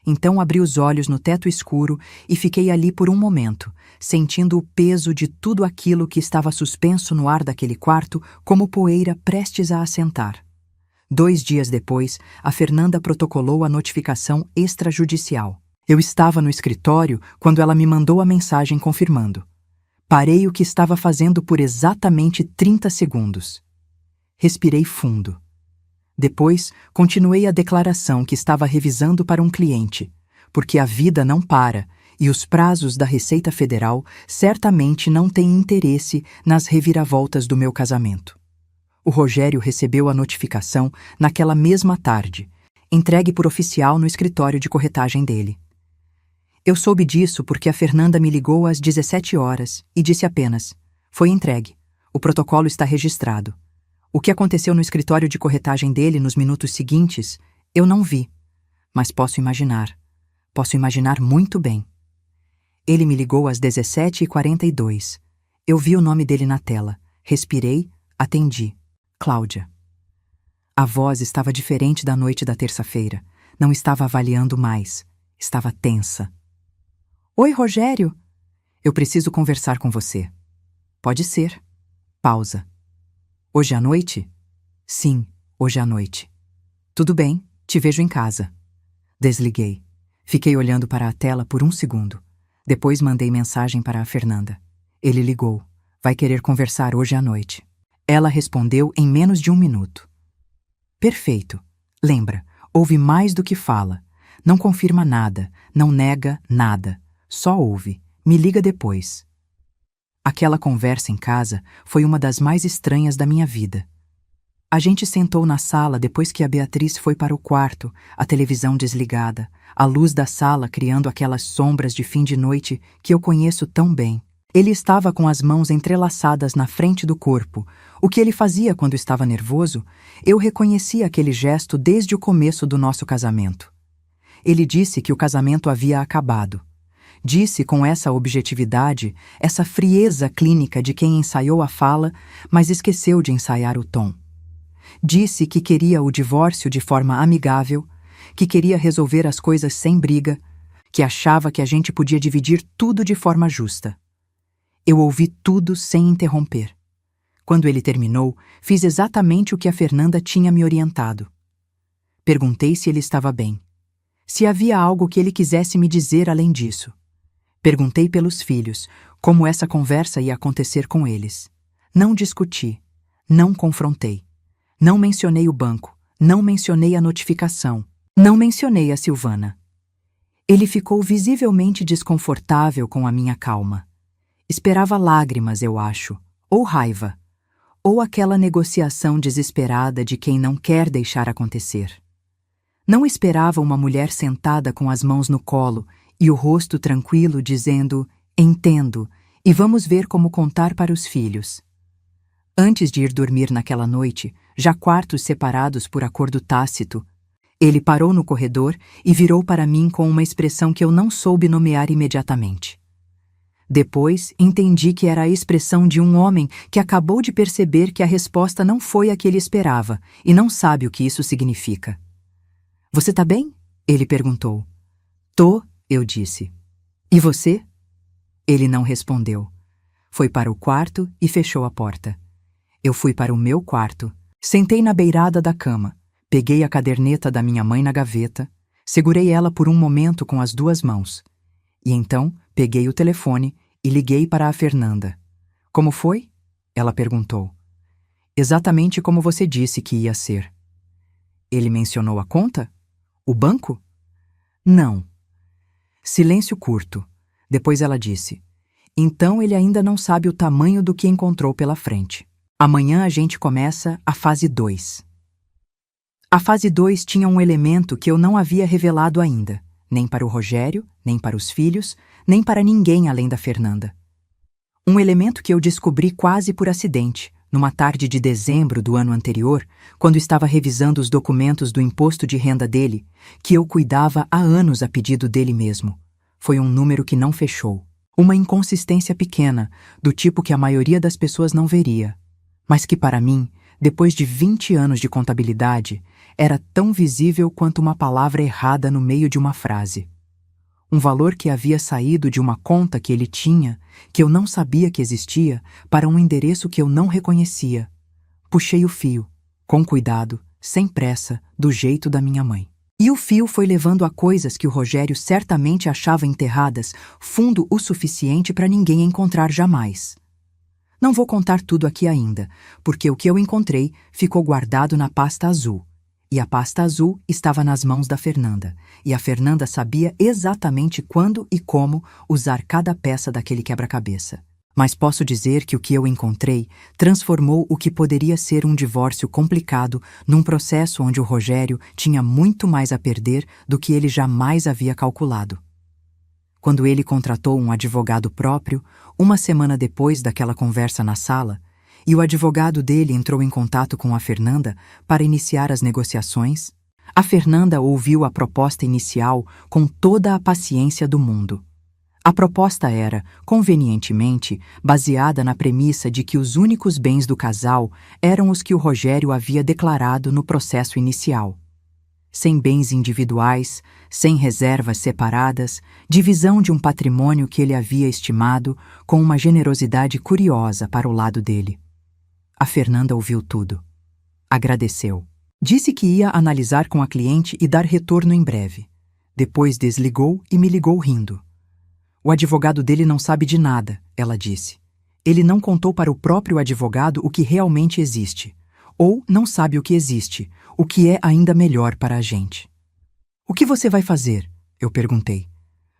Então abri os olhos no teto escuro e fiquei ali por um momento, sentindo o peso de tudo aquilo que estava suspenso no ar daquele quarto como poeira prestes a assentar. 2 dias depois, a Fernanda protocolou a notificação extrajudicial. Eu estava no escritório quando ela me mandou a mensagem confirmando. Parei o que estava fazendo por exatamente 30 segundos. Respirei fundo. Depois, continuei a declaração que estava revisando para um cliente, porque a vida não para e os prazos da Receita Federal certamente não têm interesse nas reviravoltas do meu casamento. O Rogério recebeu a notificação naquela mesma tarde, entregue por oficial no escritório de corretagem dele. Eu soube disso porque a Fernanda me ligou às 17 horas e disse apenas: foi entregue, o protocolo está registrado. O que aconteceu no escritório de corretagem dele nos minutos seguintes, eu não vi, mas posso imaginar. Posso imaginar muito bem. Ele me ligou às 17h42. Eu vi o nome dele na tela, respirei, atendi. Cláudia. A voz estava diferente da noite da terça-feira. Não estava avaliando mais. Estava tensa. Oi, Rogério. Eu preciso conversar com você. Pode ser. Pausa. Hoje à noite? Sim, hoje à noite. Tudo bem, te vejo em casa. Desliguei. Fiquei olhando para a tela por 1 segundo. Depois mandei mensagem para a Fernanda. Ele ligou. Vai querer conversar hoje à noite. Ela respondeu em menos de 1 minuto. Perfeito. Lembra, ouve mais do que fala. Não confirma nada, não nega nada. Só ouve. Me liga depois. Aquela conversa em casa foi uma das mais estranhas da minha vida. A gente sentou na sala depois que a Beatriz foi para o quarto, a televisão desligada, a luz da sala criando aquelas sombras de fim de noite que eu conheço tão bem. Ele estava com as mãos entrelaçadas na frente do corpo. O que ele fazia quando estava nervoso, eu reconhecia aquele gesto desde o começo do nosso casamento. Ele disse que o casamento havia acabado. Disse com essa objetividade, essa frieza clínica de quem ensaiou a fala, mas esqueceu de ensaiar o tom. Disse que queria o divórcio de forma amigável, que queria resolver as coisas sem briga, que achava que a gente podia dividir tudo de forma justa. Eu ouvi tudo sem interromper. Quando ele terminou, fiz exatamente o que a Fernanda tinha me orientado. Perguntei se ele estava bem. Se havia algo que ele quisesse me dizer além disso. Perguntei pelos filhos, como essa conversa ia acontecer com eles. Não discuti, não confrontei. Não mencionei o banco, não mencionei a notificação, não mencionei a Silvana. Ele ficou visivelmente desconfortável com a minha calma. Esperava lágrimas, eu acho, ou raiva, ou aquela negociação desesperada de quem não quer deixar acontecer. Não esperava uma mulher sentada com as mãos no colo e o rosto tranquilo dizendo, entendo, e vamos ver como contar para os filhos. Antes de ir dormir naquela noite, já quartos separados por acordo tácito, ele parou no corredor e virou para mim com uma expressão que eu não soube nomear imediatamente. Depois, entendi que era a expressão de um homem que acabou de perceber que a resposta não foi a que ele esperava e não sabe o que isso significa. Você tá bem? Ele perguntou. Tô, eu disse. E você? Ele não respondeu. Foi para o quarto e fechou a porta. Eu fui para o meu quarto, sentei na beirada da cama, peguei a caderneta da minha mãe na gaveta, segurei ela por um momento com as duas mãos. E então peguei o telefone e liguei para a Fernanda. Como foi? Ela perguntou. Exatamente como você disse que ia ser. Ele mencionou a conta? O banco? Não. Silêncio curto. Depois ela disse: então ele ainda não sabe o tamanho do que encontrou pela frente. Amanhã a gente começa a fase 2. A fase 2 tinha um elemento que eu não havia revelado ainda, nem para o Rogério, nem para os filhos, nem para ninguém além da Fernanda. Um elemento que eu descobri quase por acidente, numa tarde de dezembro do ano anterior, quando estava revisando os documentos do imposto de renda dele, que eu cuidava há anos a pedido dele mesmo. Foi um número que não fechou. Uma inconsistência pequena, do tipo que a maioria das pessoas não veria, mas que para mim, depois de 20 anos de contabilidade, era tão visível quanto uma palavra errada no meio de uma frase. Um valor que havia saído de uma conta que ele tinha, que eu não sabia que existia, para um endereço que eu não reconhecia. Puxei o fio, com cuidado, sem pressa, do jeito da minha mãe. E o fio foi levando a coisas que o Rogério certamente achava enterradas fundo o suficiente para ninguém encontrar jamais. Não vou contar tudo aqui ainda, porque o que eu encontrei ficou guardado na pasta azul. E a pasta azul estava nas mãos da Fernanda, e a Fernanda sabia exatamente quando e como usar cada peça daquele quebra-cabeça. Mas posso dizer que o que eu encontrei transformou o que poderia ser um divórcio complicado num processo onde o Rogério tinha muito mais a perder do que ele jamais havia calculado. Quando ele contratou um advogado próprio, uma semana depois daquela conversa na sala, e o advogado dele entrou em contato com a Fernanda para iniciar as negociações, a Fernanda ouviu a proposta inicial com toda a paciência do mundo. A proposta era, convenientemente, baseada na premissa de que os únicos bens do casal eram os que o Rogério havia declarado no processo inicial. Sem bens individuais, sem reservas separadas, divisão de um patrimônio que ele havia estimado com uma generosidade curiosa para o lado dele. A Fernanda ouviu tudo. Agradeceu. Disse que ia analisar com a cliente e dar retorno em breve. Depois desligou e me ligou rindo. O advogado dele não sabe de nada, ela disse. Ele não contou para o próprio advogado o que realmente existe. Ou não sabe o que existe, o que é ainda melhor para a gente. O que você vai fazer? Eu perguntei.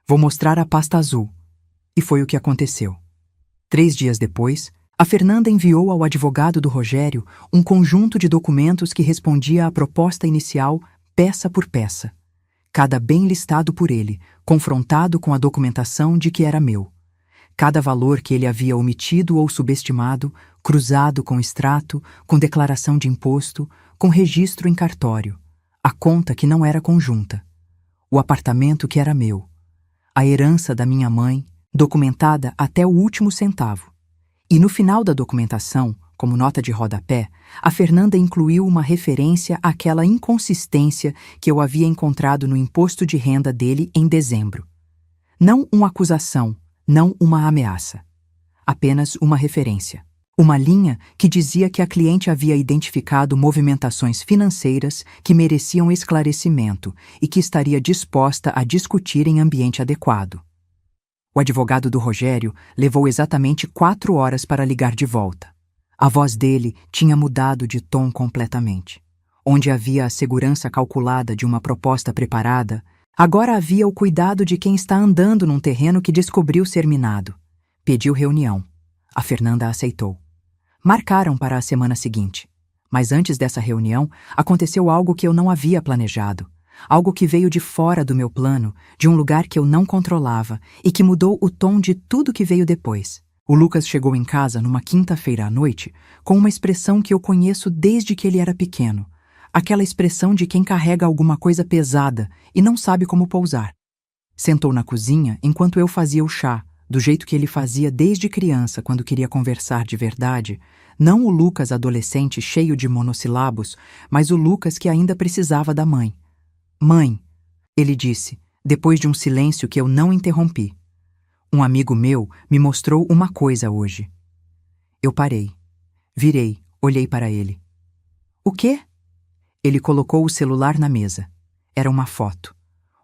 Vou mostrar a pasta azul. E foi o que aconteceu. 3 dias depois, a Fernanda enviou ao advogado do Rogério um conjunto de documentos que respondia à proposta inicial, peça por peça. Cada bem listado por ele, confrontado com a documentação de que era meu. Cada valor que ele havia omitido ou subestimado, cruzado com extrato, com declaração de imposto, com registro em cartório. A conta que não era conjunta. O apartamento que era meu. A herança da minha mãe, documentada até o último centavo. E no final da documentação, como nota de rodapé, a Fernanda incluiu uma referência àquela inconsistência que eu havia encontrado no imposto de renda dele em dezembro. Não uma acusação, não uma ameaça. Apenas uma referência. Uma linha que dizia que a cliente havia identificado movimentações financeiras que mereciam esclarecimento e que estaria disposta a discutir em ambiente adequado. O advogado do Rogério levou exatamente 4 horas para ligar de volta. A voz dele tinha mudado de tom completamente. Onde havia a segurança calculada de uma proposta preparada, agora havia o cuidado de quem está andando num terreno que descobriu ser minado. Pediu reunião. A Fernanda aceitou. Marcaram para a semana seguinte. Mas antes dessa reunião, aconteceu algo que eu não havia planejado. Algo que veio de fora do meu plano, de um lugar que eu não controlava e que mudou o tom de tudo que veio depois. O Lucas chegou em casa numa quinta-feira à noite com uma expressão que eu conheço desde que ele era pequeno. Aquela expressão de quem carrega alguma coisa pesada e não sabe como pousar. Sentou na cozinha enquanto eu fazia o chá, do jeito que ele fazia desde criança quando queria conversar de verdade, não o Lucas adolescente cheio de monossilábios, mas o Lucas que ainda precisava da mãe. Mãe, ele disse, depois de um silêncio que eu não interrompi. Um amigo meu me mostrou uma coisa hoje. Eu parei. Virei, olhei para ele. O quê? Ele colocou o celular na mesa. Era uma foto.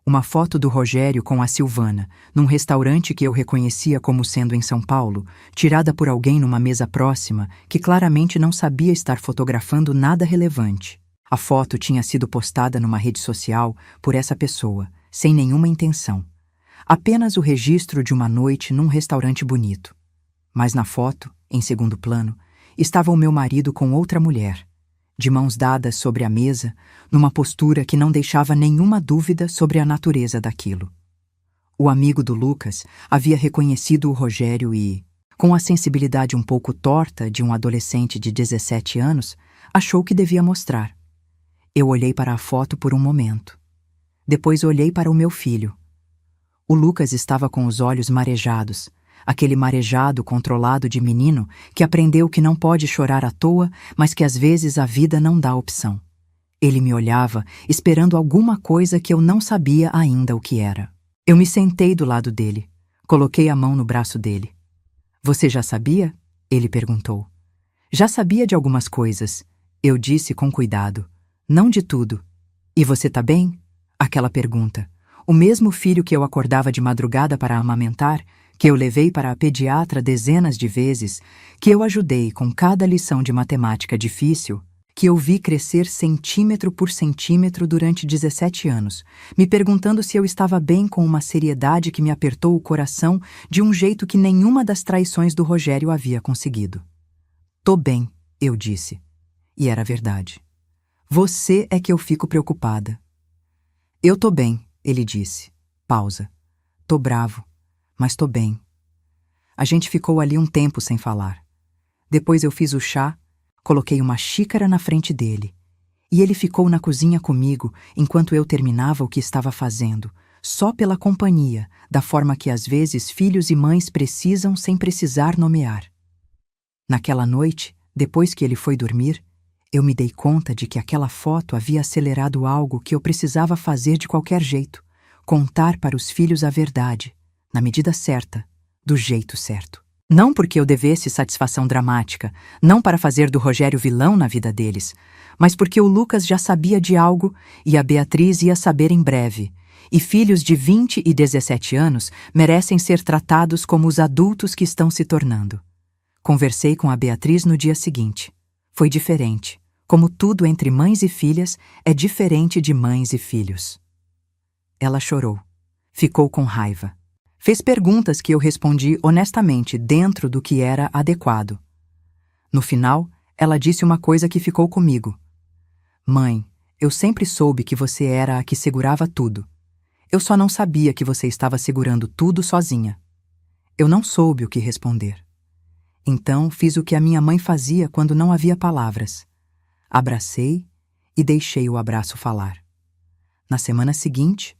Uma foto do Rogério com a Silvana, num restaurante que eu reconhecia como sendo em São Paulo, tirada por alguém numa mesa próxima que claramente não sabia estar fotografando nada relevante. A foto tinha sido postada numa rede social por essa pessoa, sem nenhuma intenção. Apenas o registro de uma noite num restaurante bonito. Mas na foto, em segundo plano, estava o meu marido com outra mulher, de mãos dadas sobre a mesa, numa postura que não deixava nenhuma dúvida sobre a natureza daquilo. O amigo do Lucas havia reconhecido o Rogério e, com a sensibilidade um pouco torta de um adolescente de 17 anos, achou que devia mostrar. Eu olhei para a foto por um momento. Depois olhei para o meu filho. O Lucas estava com os olhos marejados, aquele marejado controlado de menino que aprendeu que não pode chorar à toa, mas que às vezes a vida não dá opção. Ele me olhava, esperando alguma coisa que eu não sabia ainda o que era. Eu me sentei do lado dele, coloquei a mão no braço dele. Você já sabia? Ele perguntou. Já sabia de algumas coisas, eu disse com cuidado. Não de tudo. E você tá bem? Aquela pergunta. O mesmo filho que eu acordava de madrugada para amamentar, que eu levei para a pediatra dezenas de vezes, que eu ajudei com cada lição de matemática difícil, que eu vi crescer centímetro por centímetro durante 17 anos, me perguntando se eu estava bem com uma seriedade que me apertou o coração de um jeito que nenhuma das traições do Rogério havia conseguido. Tô bem, eu disse. E era verdade. Você é que eu fico preocupada. Eu tô bem, ele disse. Pausa. Tô bravo, mas tô bem. A gente ficou ali um tempo sem falar. Depois eu fiz o chá, coloquei uma xícara na frente dele. E ele ficou na cozinha comigo enquanto eu terminava o que estava fazendo, só pela companhia, da forma que às vezes filhos e mães precisam sem precisar nomear. Naquela noite, depois que ele foi dormir, eu me dei conta de que aquela foto havia acelerado algo que eu precisava fazer de qualquer jeito, contar para os filhos a verdade, na medida certa, do jeito certo. Não porque eu devesse satisfação dramática, não para fazer do Rogério vilão na vida deles, mas porque o Lucas já sabia de algo e a Beatriz ia saber em breve, e filhos de 20 e 17 anos merecem ser tratados como os adultos que estão se tornando. Conversei com a Beatriz no dia seguinte. Foi diferente. Como tudo entre mães e filhas é diferente de mães e filhos. Ela chorou. Ficou com raiva. Fez perguntas que eu respondi honestamente dentro do que era adequado. No final, ela disse uma coisa que ficou comigo. Mãe, eu sempre soube que você era a que segurava tudo. Eu só não sabia que você estava segurando tudo sozinha. Eu não soube o que responder. Então fiz o que a minha mãe fazia quando não havia palavras. Abracei e deixei o abraço falar. Na semana seguinte,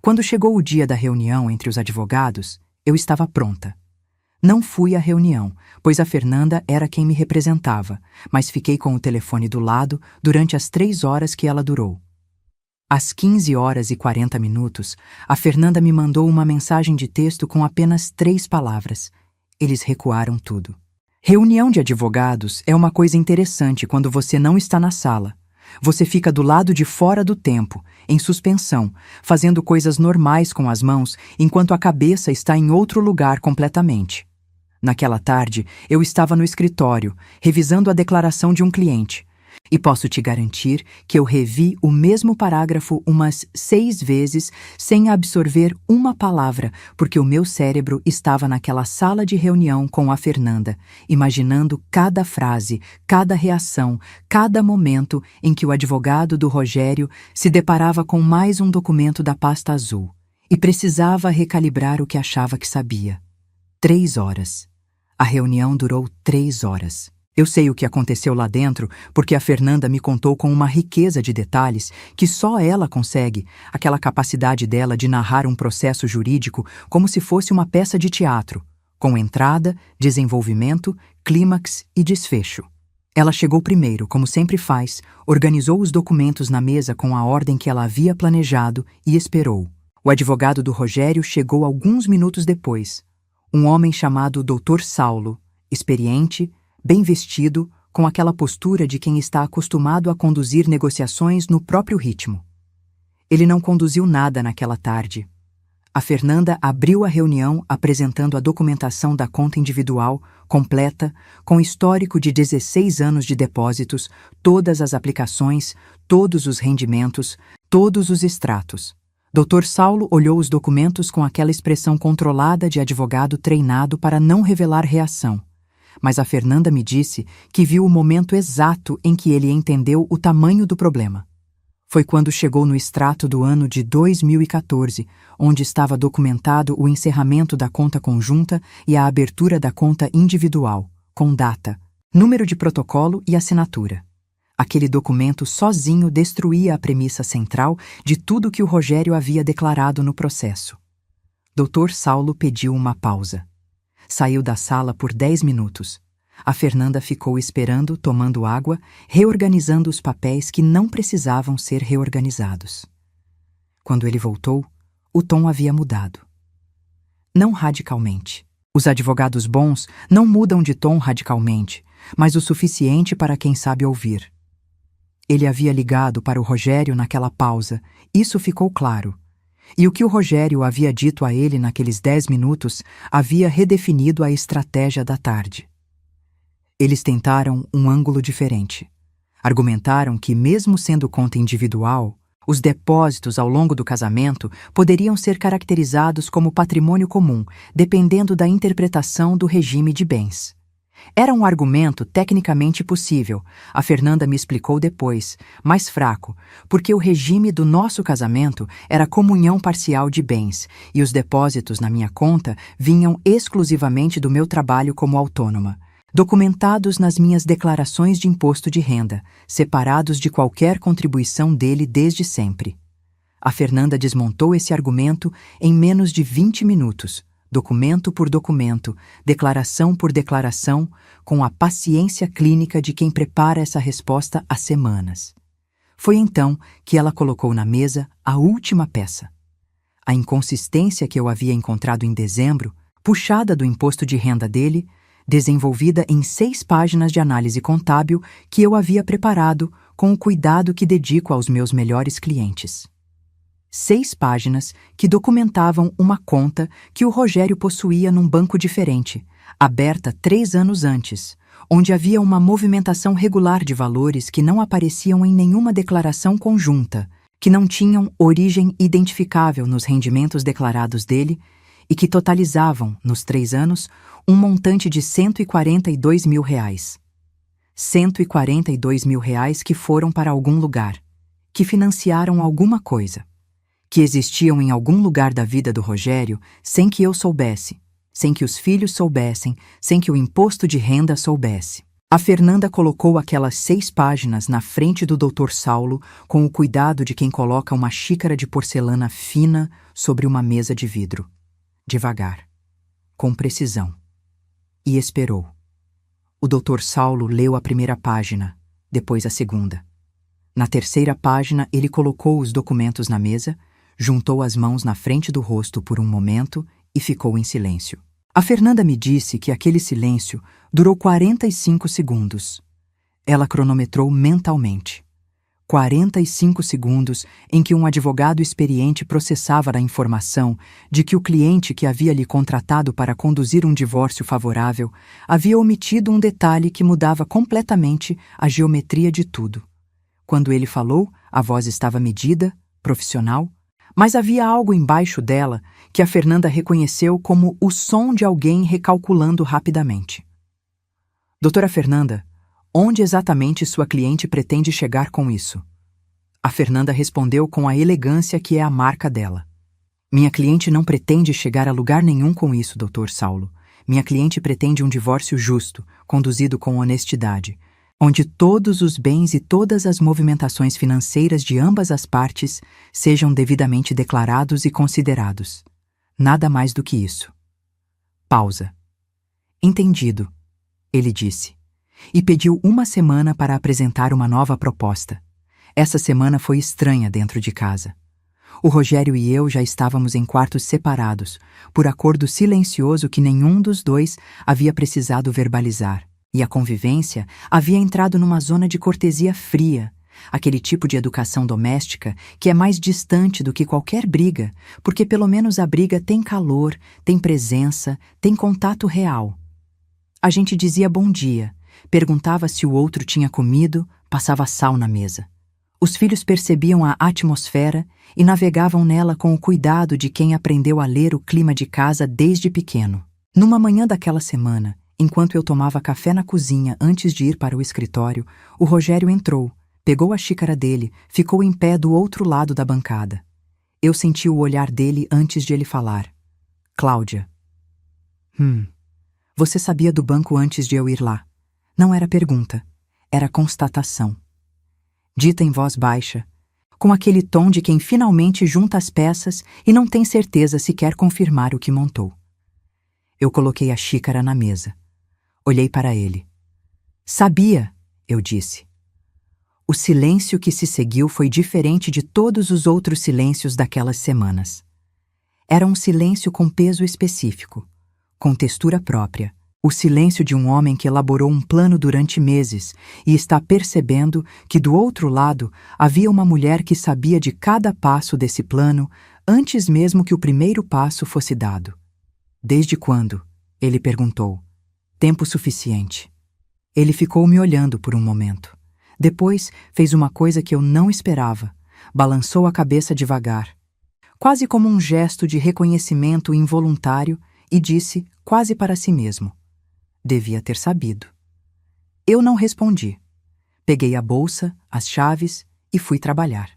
quando chegou o dia da reunião entre os advogados, eu estava pronta. Não fui à reunião, pois a Fernanda era quem me representava, mas fiquei com o telefone do lado durante as 3 horas que ela durou. Às 15h40, a Fernanda me mandou uma mensagem de texto com apenas 3 palavras. Eles recuaram tudo. Reunião de advogados é uma coisa interessante quando você não está na sala. Você fica do lado de fora do tempo, em suspensão, fazendo coisas normais com as mãos, enquanto a cabeça está em outro lugar completamente. Naquela tarde, eu estava no escritório, revisando a declaração de um cliente. E posso te garantir que eu revi o mesmo parágrafo umas 6 vezes sem absorver uma palavra, porque o meu cérebro estava naquela sala de reunião com a Fernanda, imaginando cada frase, cada reação, cada momento em que o advogado do Rogério se deparava com mais um documento da pasta azul e precisava recalibrar o que achava que sabia. 3 horas. A reunião durou 3 horas. Eu sei o que aconteceu lá dentro porque a Fernanda me contou com uma riqueza de detalhes que só ela consegue, aquela capacidade dela de narrar um processo jurídico como se fosse uma peça de teatro, com entrada, desenvolvimento, clímax e desfecho. Ela chegou primeiro, como sempre faz, organizou os documentos na mesa com a ordem que ela havia planejado e esperou. O advogado do Rogério chegou alguns minutos depois. Um homem chamado Dr. Saulo, experiente, bem vestido, com aquela postura de quem está acostumado a conduzir negociações no próprio ritmo. Ele não conduziu nada naquela tarde. A Fernanda abriu a reunião apresentando a documentação da conta individual, completa, com histórico de 16 anos de depósitos, todas as aplicações, todos os rendimentos, todos os extratos. Dr. Saulo olhou os documentos com aquela expressão controlada de advogado treinado para não revelar reação. Mas a Fernanda me disse que viu o momento exato em que ele entendeu o tamanho do problema. Foi quando chegou no extrato do ano de 2014, onde estava documentado o encerramento da conta conjunta e a abertura da conta individual, com data, número de protocolo e assinatura. Aquele documento sozinho destruía a premissa central de tudo que o Rogério havia declarado no processo. Dr. Saulo pediu uma pausa. Saiu da sala por 10 minutos. A Fernanda ficou esperando, tomando água, reorganizando os papéis que não precisavam ser reorganizados. Quando ele voltou, o tom havia mudado. Não radicalmente. Os advogados bons não mudam de tom radicalmente, mas o suficiente para quem sabe ouvir. Ele havia ligado para o Rogério naquela pausa, isso ficou claro. E o que o Rogério havia dito a ele naqueles 10 minutos havia redefinido a estratégia da tarde. Eles tentaram um ângulo diferente. Argumentaram que, mesmo sendo conta individual, os depósitos ao longo do casamento poderiam ser caracterizados como patrimônio comum, dependendo da interpretação do regime de bens. Era um argumento tecnicamente possível, a Fernanda me explicou depois, mais fraco, porque o regime do nosso casamento era comunhão parcial de bens e os depósitos na minha conta vinham exclusivamente do meu trabalho como autônoma, documentados nas minhas declarações de imposto de renda, separados de qualquer contribuição dele desde sempre. A Fernanda desmontou esse argumento em menos de 20 minutos, documento por documento, declaração por declaração, com a paciência clínica de quem prepara essa resposta há semanas. Foi então que ela colocou na mesa a última peça. A inconsistência que eu havia encontrado em dezembro, puxada do imposto de renda dele, desenvolvida em 6 páginas de análise contábil que eu havia preparado com o cuidado que dedico aos meus melhores clientes. 6 páginas que documentavam uma conta que o Rogério possuía num banco diferente, aberta 3 anos antes, onde havia uma movimentação regular de valores que não apareciam em nenhuma declaração conjunta, que não tinham origem identificável nos rendimentos declarados dele e que totalizavam, nos 3 anos, um montante de R$142 mil. R$142 mil que foram para algum lugar, que financiaram alguma coisa, que existiam em algum lugar da vida do Rogério sem que eu soubesse, sem que os filhos soubessem, sem que o imposto de renda soubesse. A Fernanda colocou aquelas 6 páginas na frente do Dr. Saulo com o cuidado de quem coloca uma xícara de porcelana fina sobre uma mesa de vidro. Devagar, com precisão. E esperou. O Dr. Saulo leu a primeira página, depois a segunda. Na terceira página, ele colocou os documentos na mesa, juntou as mãos na frente do rosto por um momento e ficou em silêncio. A Fernanda me disse que aquele silêncio durou 45 segundos. Ela cronometrou mentalmente. 45 segundos em que um advogado experiente processava a informação de que o cliente que havia lhe contratado para conduzir um divórcio favorável havia omitido um detalhe que mudava completamente a geometria de tudo. Quando ele falou, a voz estava medida, profissional, mas havia algo embaixo dela que a Fernanda reconheceu como o som de alguém recalculando rapidamente. Doutora Fernanda, onde exatamente sua cliente pretende chegar com isso? A Fernanda respondeu com a elegância que é a marca dela. Minha cliente não pretende chegar a lugar nenhum com isso, Dr. Saulo. Minha cliente pretende um divórcio justo, conduzido com honestidade, onde todos os bens e todas as movimentações financeiras de ambas as partes sejam devidamente declarados e considerados. Nada mais do que isso. Pausa. Entendido, ele disse, e pediu uma semana para apresentar uma nova proposta. Essa semana foi estranha dentro de casa. O Rogério e eu já estávamos em quartos separados, por acordo silencioso que nenhum dos dois havia precisado verbalizar. E a convivência havia entrado numa zona de cortesia fria, aquele tipo de educação doméstica que é mais distante do que qualquer briga, porque pelo menos a briga tem calor, tem presença, tem contato real. A gente dizia bom dia, perguntava se o outro tinha comido, passava sal na mesa. Os filhos percebiam a atmosfera e navegavam nela com o cuidado de quem aprendeu a ler o clima de casa desde pequeno. Numa manhã daquela semana, enquanto eu tomava café na cozinha antes de ir para o escritório, o Rogério entrou, pegou a xícara dele, ficou em pé do outro lado da bancada. Eu senti o olhar dele antes de ele falar. Cláudia. Você sabia do banco antes de eu ir lá. Não era pergunta, era constatação. Dita em voz baixa, com aquele tom de quem finalmente junta as peças e não tem certeza se quer confirmar o que montou. Eu coloquei a xícara na mesa. Olhei para ele. Sabia, eu disse. O silêncio que se seguiu foi diferente de todos os outros silêncios daquelas semanas. Era um silêncio com peso específico, com textura própria. O silêncio de um homem que elaborou um plano durante meses e está percebendo que do outro lado havia uma mulher que sabia de cada passo desse plano antes mesmo que o primeiro passo fosse dado. Desde quando? Ele perguntou. Tempo suficiente. Ele ficou me olhando por um momento. Depois fez uma coisa que eu não esperava. Balançou a cabeça devagar, quase como um gesto de reconhecimento involuntário, e disse, quase para si mesmo: devia ter sabido. Eu não respondi. Peguei a bolsa, as chaves e fui trabalhar.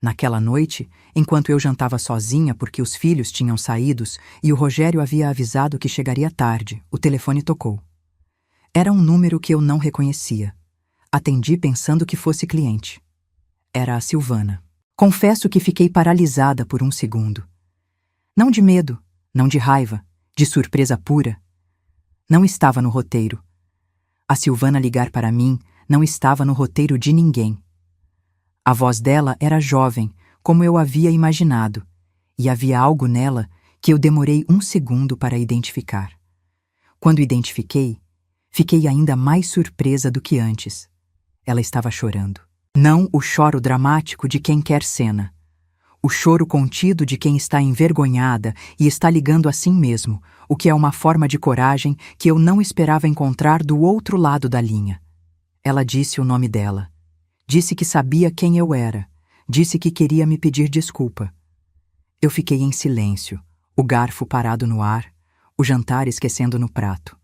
Naquela noite, enquanto eu jantava sozinha porque os filhos tinham saídos e o Rogério havia avisado que chegaria tarde, o telefone tocou. Era um número que eu não reconhecia. Atendi pensando que fosse cliente. Era a Silvana. Confesso que fiquei paralisada por um segundo. Não de medo, não de raiva, de surpresa pura. Não estava no roteiro. A Silvana ligar para mim não estava no roteiro de ninguém. A voz dela era jovem, como eu havia imaginado, e havia algo nela que eu demorei um segundo para identificar. Quando identifiquei, fiquei ainda mais surpresa do que antes. Ela estava chorando. Não o choro dramático de quem quer cena. O choro contido de quem está envergonhada e está ligando a si mesmo, o que é uma forma de coragem que eu não esperava encontrar do outro lado da linha. Ela disse o nome dela. Disse que sabia quem eu era. Disse que queria me pedir desculpa. Eu fiquei em silêncio, o garfo parado no ar, o jantar esquecendo no prato.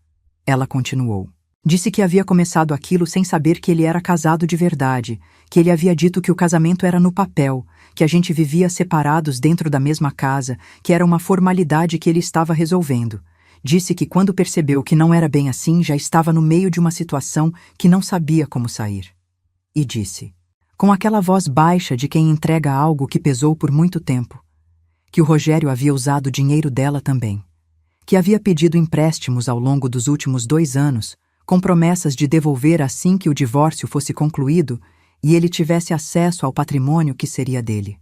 Ela continuou. Disse que havia começado aquilo sem saber que ele era casado de verdade, que ele havia dito que o casamento era no papel, que a gente vivia separados dentro da mesma casa, que era uma formalidade que ele estava resolvendo. Disse que quando percebeu que não era bem assim, já estava no meio de uma situação que não sabia como sair. E disse, com aquela voz baixa de quem entrega algo que pesou por muito tempo, que o Rogério havia usado o dinheiro dela também, que havia pedido empréstimos ao longo dos últimos 2 anos, com promessas de devolver assim que o divórcio fosse concluído e ele tivesse acesso ao patrimônio que seria dele.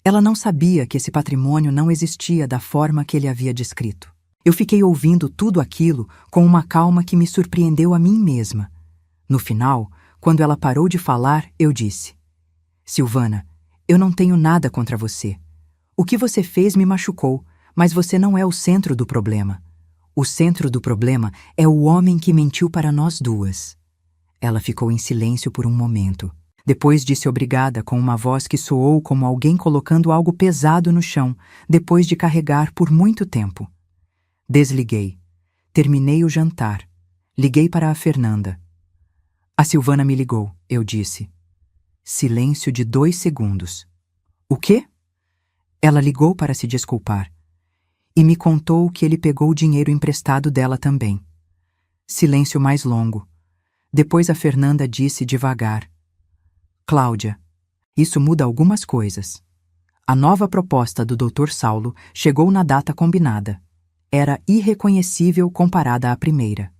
Ela não sabia que esse patrimônio não existia da forma que ele havia descrito. Eu fiquei ouvindo tudo aquilo com uma calma que me surpreendeu a mim mesma. No final, quando ela parou de falar, eu disse: Silvana, eu não tenho nada contra você. O que você fez me machucou, mas você não é o centro do problema. O centro do problema é o homem que mentiu para nós duas. Ela ficou em silêncio por um momento. Depois disse obrigada com uma voz que soou como alguém colocando algo pesado no chão, depois de carregar por muito tempo. Desliguei. Terminei o jantar. Liguei para a Fernanda. A Silvana me ligou, eu disse. Silêncio de 2 segundos. O quê? Ela ligou para se desculpar. E me contou que ele pegou o dinheiro emprestado dela também. Silêncio mais longo. Depois a Fernanda disse devagar: Cláudia, isso muda algumas coisas. A nova proposta do Dr. Saulo chegou na data combinada. Era irreconhecível comparada à primeira.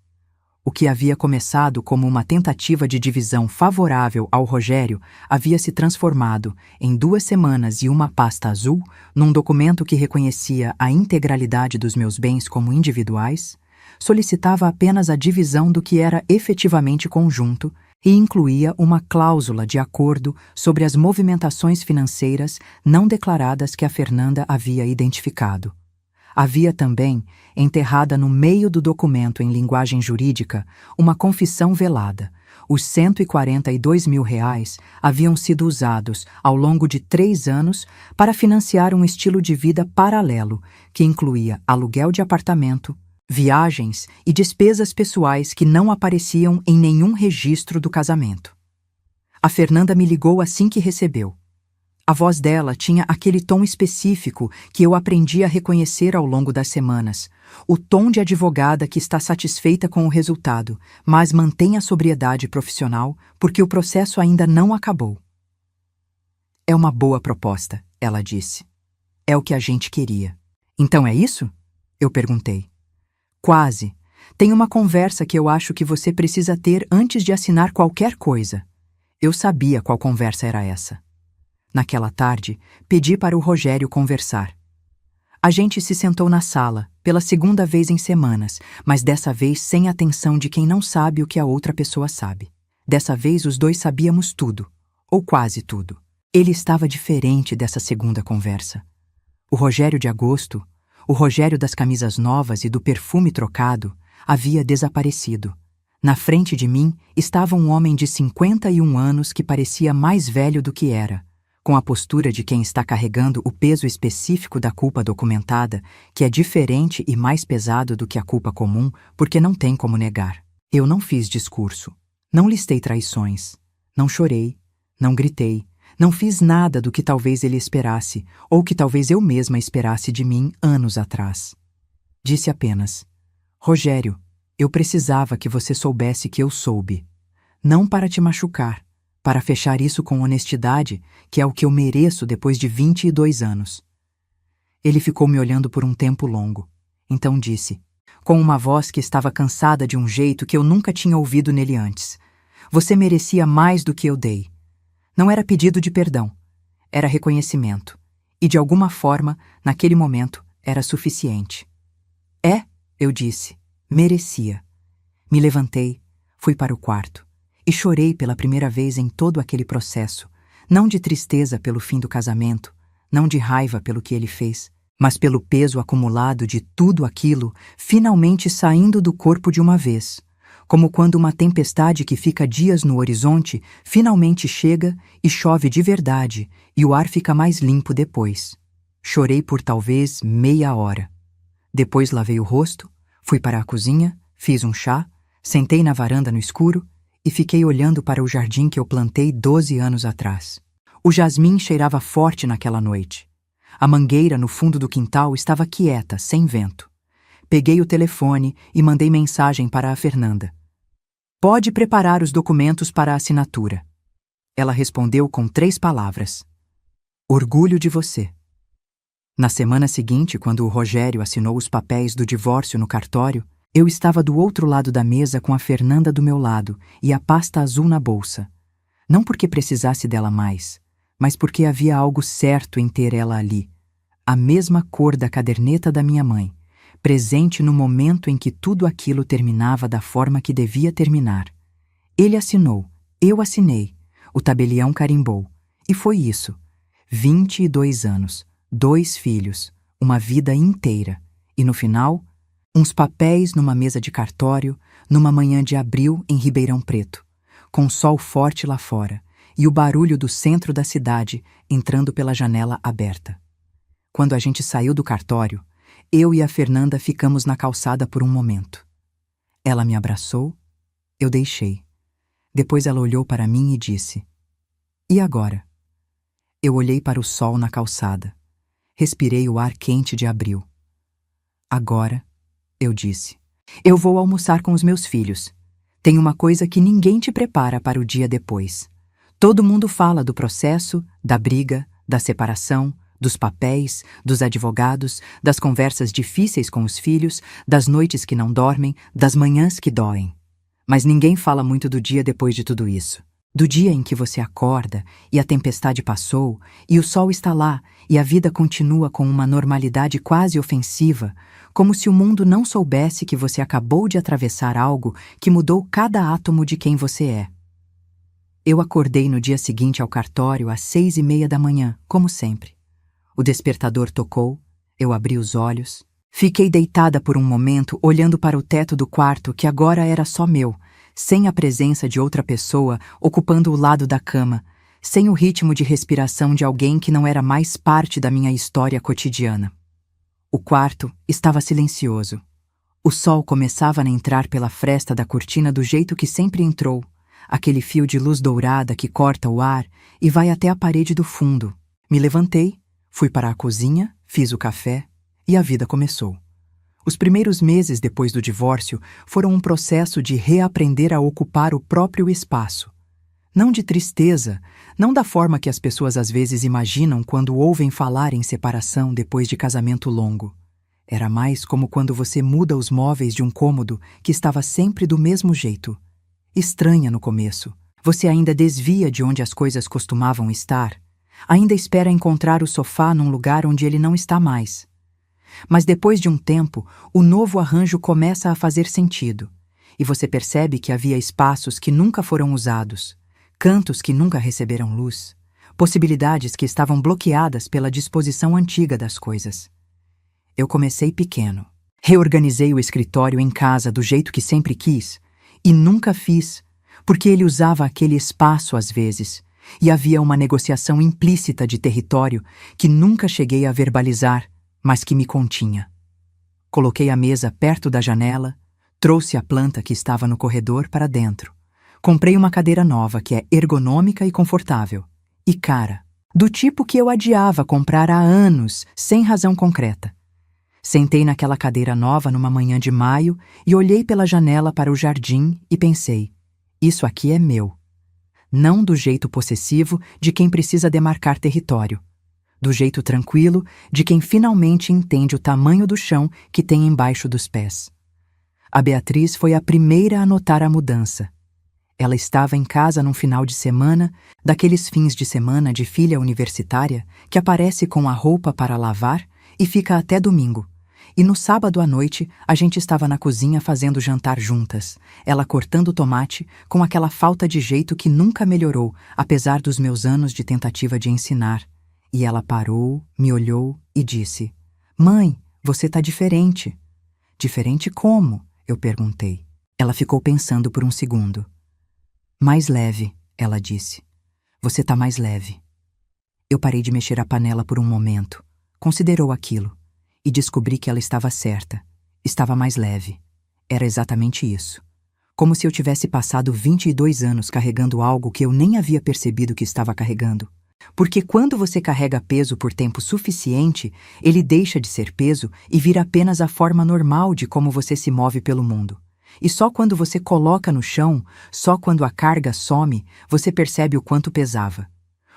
O que havia começado como uma tentativa de divisão favorável ao Rogério havia se transformado, em 2 semanas e uma pasta azul, num documento que reconhecia a integralidade dos meus bens como individuais, solicitava apenas a divisão do que era efetivamente conjunto e incluía uma cláusula de acordo sobre as movimentações financeiras não declaradas que a Fernanda havia identificado. Havia também, enterrada no meio do documento em linguagem jurídica, uma confissão velada. Os R$ 142.000 haviam sido usados, ao longo de 3 anos, para financiar um estilo de vida paralelo, que incluía aluguel de apartamento, viagens e despesas pessoais que não apareciam em nenhum registro do casamento. A Fernanda me ligou assim que recebeu. A voz dela tinha aquele tom específico que eu aprendi a reconhecer ao longo das semanas, o tom de advogada que está satisfeita com o resultado, mas mantém a sobriedade profissional porque o processo ainda não acabou. É uma boa proposta, ela disse. É o que a gente queria. Então é isso? Eu perguntei. Quase. Tem uma conversa que eu acho que você precisa ter antes de assinar qualquer coisa. Eu sabia qual conversa era essa. Naquela tarde, pedi para o Rogério conversar. A gente se sentou na sala, pela 2ª vez em semanas, mas dessa vez sem a atenção de quem não sabe o que a outra pessoa sabe. Dessa vez os dois sabíamos tudo, ou quase tudo. Ele estava diferente dessa 2ª conversa. O Rogério de agosto, o Rogério das camisas novas e do perfume trocado, havia desaparecido. Na frente de mim estava um homem de 51 anos que parecia mais velho do que era, com a postura de quem está carregando o peso específico da culpa documentada, que é diferente e mais pesado do que a culpa comum, porque não tem como negar. Eu não fiz discurso, não listei traições, não chorei, não gritei, não fiz nada do que talvez ele esperasse, ou que talvez eu mesma esperasse de mim anos atrás. Disse apenas: Rogério, eu precisava que você soubesse que eu soube. Não para te machucar, para fechar isso com honestidade, que é o que eu mereço depois de 22 anos. Ele ficou me olhando por um tempo longo. Então disse, com uma voz que estava cansada de um jeito que eu nunca tinha ouvido nele antes: Você merecia mais do que eu dei. Não era pedido de perdão, era reconhecimento. E de alguma forma, naquele momento, era suficiente. É, eu disse, merecia. Me levantei, fui para o quarto. E chorei pela primeira vez em todo aquele processo, não de tristeza pelo fim do casamento, não de raiva pelo que ele fez, mas pelo peso acumulado de tudo aquilo finalmente saindo do corpo de uma vez, como quando uma tempestade que fica dias no horizonte finalmente chega e chove de verdade e o ar fica mais limpo depois. Chorei por talvez meia hora. Depois lavei o rosto, fui para a cozinha, fiz um chá, sentei na varanda no escuro e fiquei olhando para o jardim que eu plantei 12 anos atrás. O jasmim cheirava forte naquela noite. A mangueira no fundo do quintal estava quieta, sem vento. Peguei o telefone e mandei mensagem para a Fernanda. Pode preparar os documentos para a assinatura. Ela respondeu com 3 palavras. Orgulho de você. Na semana seguinte, quando o Rogério assinou os papéis do divórcio no cartório, eu estava do outro lado da mesa com a Fernanda do meu lado e a pasta azul na bolsa. Não porque precisasse dela mais, mas porque havia algo certo em ter ela ali. A mesma cor da caderneta da minha mãe, presente no momento em que tudo aquilo terminava da forma que devia terminar. Ele assinou, eu assinei, o tabelião carimbou. E foi isso. 22 anos, 2 filhos, uma vida inteira. E no final, uns papéis numa mesa de cartório, numa manhã de abril em Ribeirão Preto, com sol forte lá fora e o barulho do centro da cidade entrando pela janela aberta. Quando a gente saiu do cartório, eu e a Fernanda ficamos na calçada por um momento. Ela me abraçou, eu deixei. Depois ela olhou para mim e disse: E agora? Eu olhei para o sol na calçada. Respirei o ar quente de abril. Agora, eu disse, eu vou almoçar com os meus filhos. Tem uma coisa que ninguém te prepara para o dia depois. Todo mundo fala do processo, da briga, da separação, dos papéis, dos advogados, das conversas difíceis com os filhos, das noites que não dormem, das manhãs que doem. Mas ninguém fala muito do dia depois de tudo isso. Do dia em que você acorda e a tempestade passou e o sol está lá e a vida continua com uma normalidade quase ofensiva, como se o mundo não soubesse que você acabou de atravessar algo que mudou cada átomo de quem você é. Eu acordei no dia seguinte ao cartório às 6:30 da manhã, como sempre. O despertador tocou, eu abri os olhos. Fiquei deitada por um momento olhando para o teto do quarto que agora era só meu, sem a presença de outra pessoa ocupando o lado da cama, sem o ritmo de respiração de alguém que não era mais parte da minha história cotidiana. O quarto estava silencioso. O sol começava a entrar pela fresta da cortina do jeito que sempre entrou, aquele fio de luz dourada que corta o ar e vai até a parede do fundo. Me levantei, fui para a cozinha, fiz o café e a vida começou. Os primeiros meses depois do divórcio foram um processo de reaprender a ocupar o próprio espaço. Não de tristeza, não da forma que as pessoas às vezes imaginam quando ouvem falar em separação depois de casamento longo. Era mais como quando você muda os móveis de um cômodo que estava sempre do mesmo jeito. Estranha no começo. Você ainda desvia de onde as coisas costumavam estar. Ainda espera encontrar o sofá num lugar onde ele não está mais. Mas depois de um tempo, o novo arranjo começa a fazer sentido. E você percebe que havia espaços que nunca foram usados, cantos que nunca receberam luz, possibilidades que estavam bloqueadas pela disposição antiga das coisas. Eu comecei pequeno. Reorganizei o escritório em casa do jeito que sempre quis, e nunca fiz, porque ele usava aquele espaço às vezes, e havia uma negociação implícita de território que nunca cheguei a verbalizar, mas que me continha. Coloquei a mesa perto da janela, trouxe a planta que estava no corredor para dentro. Comprei uma cadeira nova que é ergonômica e confortável. E cara, do tipo que eu adiava comprar há anos, sem razão concreta. Sentei naquela cadeira nova numa manhã de maio e olhei pela janela para o jardim e pensei, isso aqui é meu. Não do jeito possessivo de quem precisa demarcar território. Do jeito tranquilo de quem finalmente entende o tamanho do chão que tem embaixo dos pés. A Beatriz foi a primeira a notar a mudança. Ela estava em casa num final de semana, daqueles fins de semana de filha universitária que aparece com a roupa para lavar e fica até domingo. E no sábado à noite, a gente estava na cozinha fazendo jantar juntas, ela cortando tomate com aquela falta de jeito que nunca melhorou, apesar dos meus anos de tentativa de ensinar. E ela parou, me olhou e disse, "Mãe, você tá diferente." "Diferente como?" eu perguntei. Ela ficou pensando por um segundo. "Mais leve," ela disse. "Você tá mais leve." Eu parei de mexer a panela por um momento. Considerou aquilo. E descobri que ela estava certa. Estava mais leve. Era exatamente isso. Como se eu tivesse passado 22 anos carregando algo que eu nem havia percebido que estava carregando. Porque quando você carrega peso por tempo suficiente, ele deixa de ser peso e vira apenas a forma normal de como você se move pelo mundo. E só quando você coloca no chão, só quando a carga some, você percebe o quanto pesava.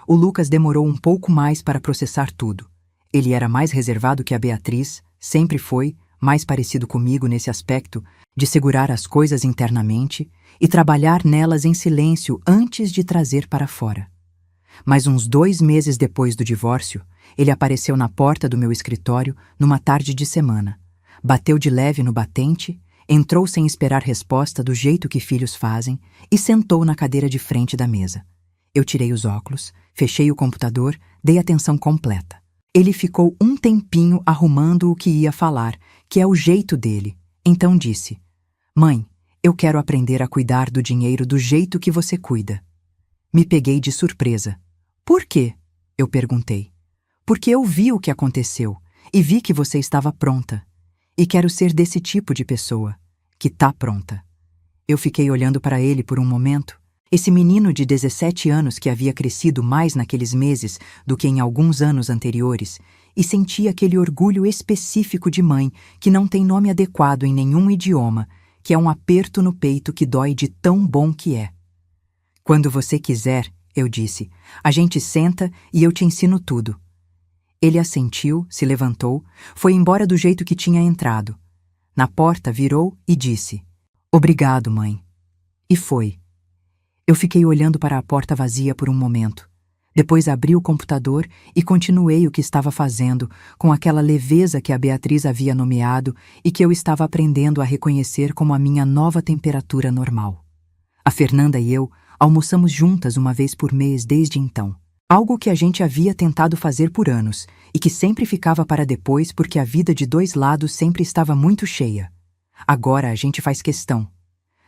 O Lucas demorou um pouco mais para processar tudo. Ele era mais reservado que a Beatriz, sempre foi, mais parecido comigo nesse aspecto, de segurar as coisas internamente e trabalhar nelas em silêncio antes de trazer para fora. Mas uns 2 meses depois do divórcio, ele apareceu na porta do meu escritório numa tarde de semana. Bateu de leve no batente, entrou sem esperar resposta do jeito que filhos fazem e sentou na cadeira de frente da mesa. Eu tirei os óculos, fechei o computador, dei atenção completa. Ele ficou um tempinho arrumando o que ia falar, que é o jeito dele. Então disse, "Mãe, eu quero aprender a cuidar do dinheiro do jeito que você cuida." Me peguei de surpresa. "Por quê?" eu perguntei. "Porque eu vi o que aconteceu e vi que você estava pronta. E quero ser desse tipo de pessoa, que tá pronta." Eu fiquei olhando para ele por um momento. Esse menino de 17 anos que havia crescido mais naqueles meses do que em alguns anos anteriores, e sentia aquele orgulho específico de mãe que não tem nome adequado em nenhum idioma, que é um aperto no peito que dói de tão bom que é. "Quando você quiser," eu disse, "a gente senta e eu te ensino tudo." Ele assentiu, se levantou, foi embora do jeito que tinha entrado. Na porta virou e disse, "Obrigado, mãe." E foi. Eu fiquei olhando para a porta vazia por um momento. Depois abri o computador e continuei o que estava fazendo, com aquela leveza que a Beatriz havia nomeado e que eu estava aprendendo a reconhecer como a minha nova temperatura normal. A Fernanda e eu almoçamos juntas uma vez por mês desde então. Algo que a gente havia tentado fazer por anos e que sempre ficava para depois porque a vida de dois lados sempre estava muito cheia. Agora a gente faz questão.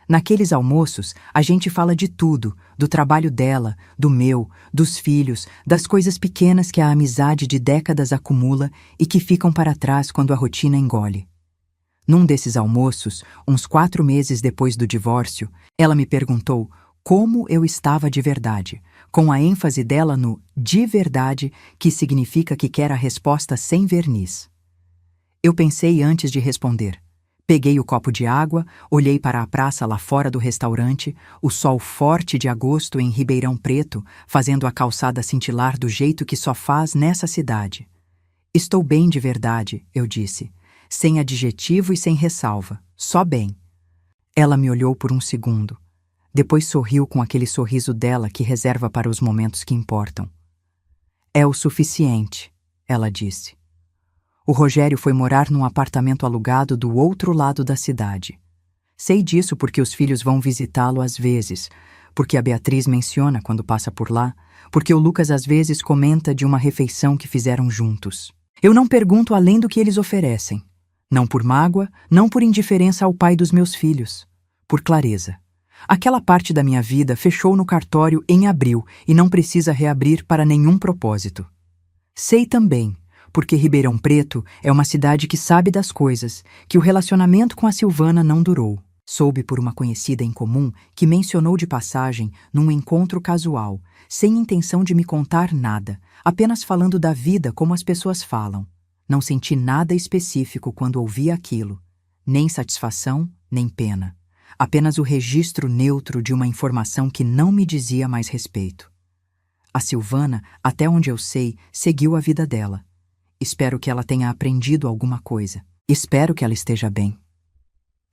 Naqueles almoços, a gente fala de tudo, do trabalho dela, do meu, dos filhos, das coisas pequenas que a amizade de décadas acumula e que ficam para trás quando a rotina engole. Num desses almoços, uns 4 meses depois do divórcio, ela me perguntou como eu estava de verdade, com a ênfase dela no de verdade, que significa que quer a resposta sem verniz. Eu pensei antes de responder. Peguei o copo de água, olhei para a praça lá fora do restaurante, o sol forte de agosto em Ribeirão Preto, fazendo a calçada cintilar do jeito que só faz nessa cidade. Estou bem de verdade, eu disse, sem adjetivo e sem ressalva, só bem. Ela me olhou por um segundo. Depois sorriu com aquele sorriso dela que reserva para os momentos que importam. É o suficiente, ela disse. O Rogério foi morar num apartamento alugado do outro lado da cidade. Sei disso porque os filhos vão visitá-lo às vezes, porque a Beatriz menciona quando passa por lá, porque o Lucas às vezes comenta de uma refeição que fizeram juntos. Eu não pergunto além do que eles oferecem. Não por mágoa, não por indiferença ao pai dos meus filhos. Por clareza. Aquela parte da minha vida fechou no cartório em abril e não precisa reabrir para nenhum propósito. Sei também, porque Ribeirão Preto é uma cidade que sabe das coisas, que o relacionamento com a Silvana não durou. Soube por uma conhecida em comum que mencionou de passagem num encontro casual, sem intenção de me contar nada, apenas falando da vida como as pessoas falam. Não senti nada específico quando ouvi aquilo, nem satisfação, nem pena. Apenas o registro neutro de uma informação que não me dizia mais respeito. A Silvana, até onde eu sei, seguiu a vida dela. Espero que ela tenha aprendido alguma coisa. Espero que ela esteja bem.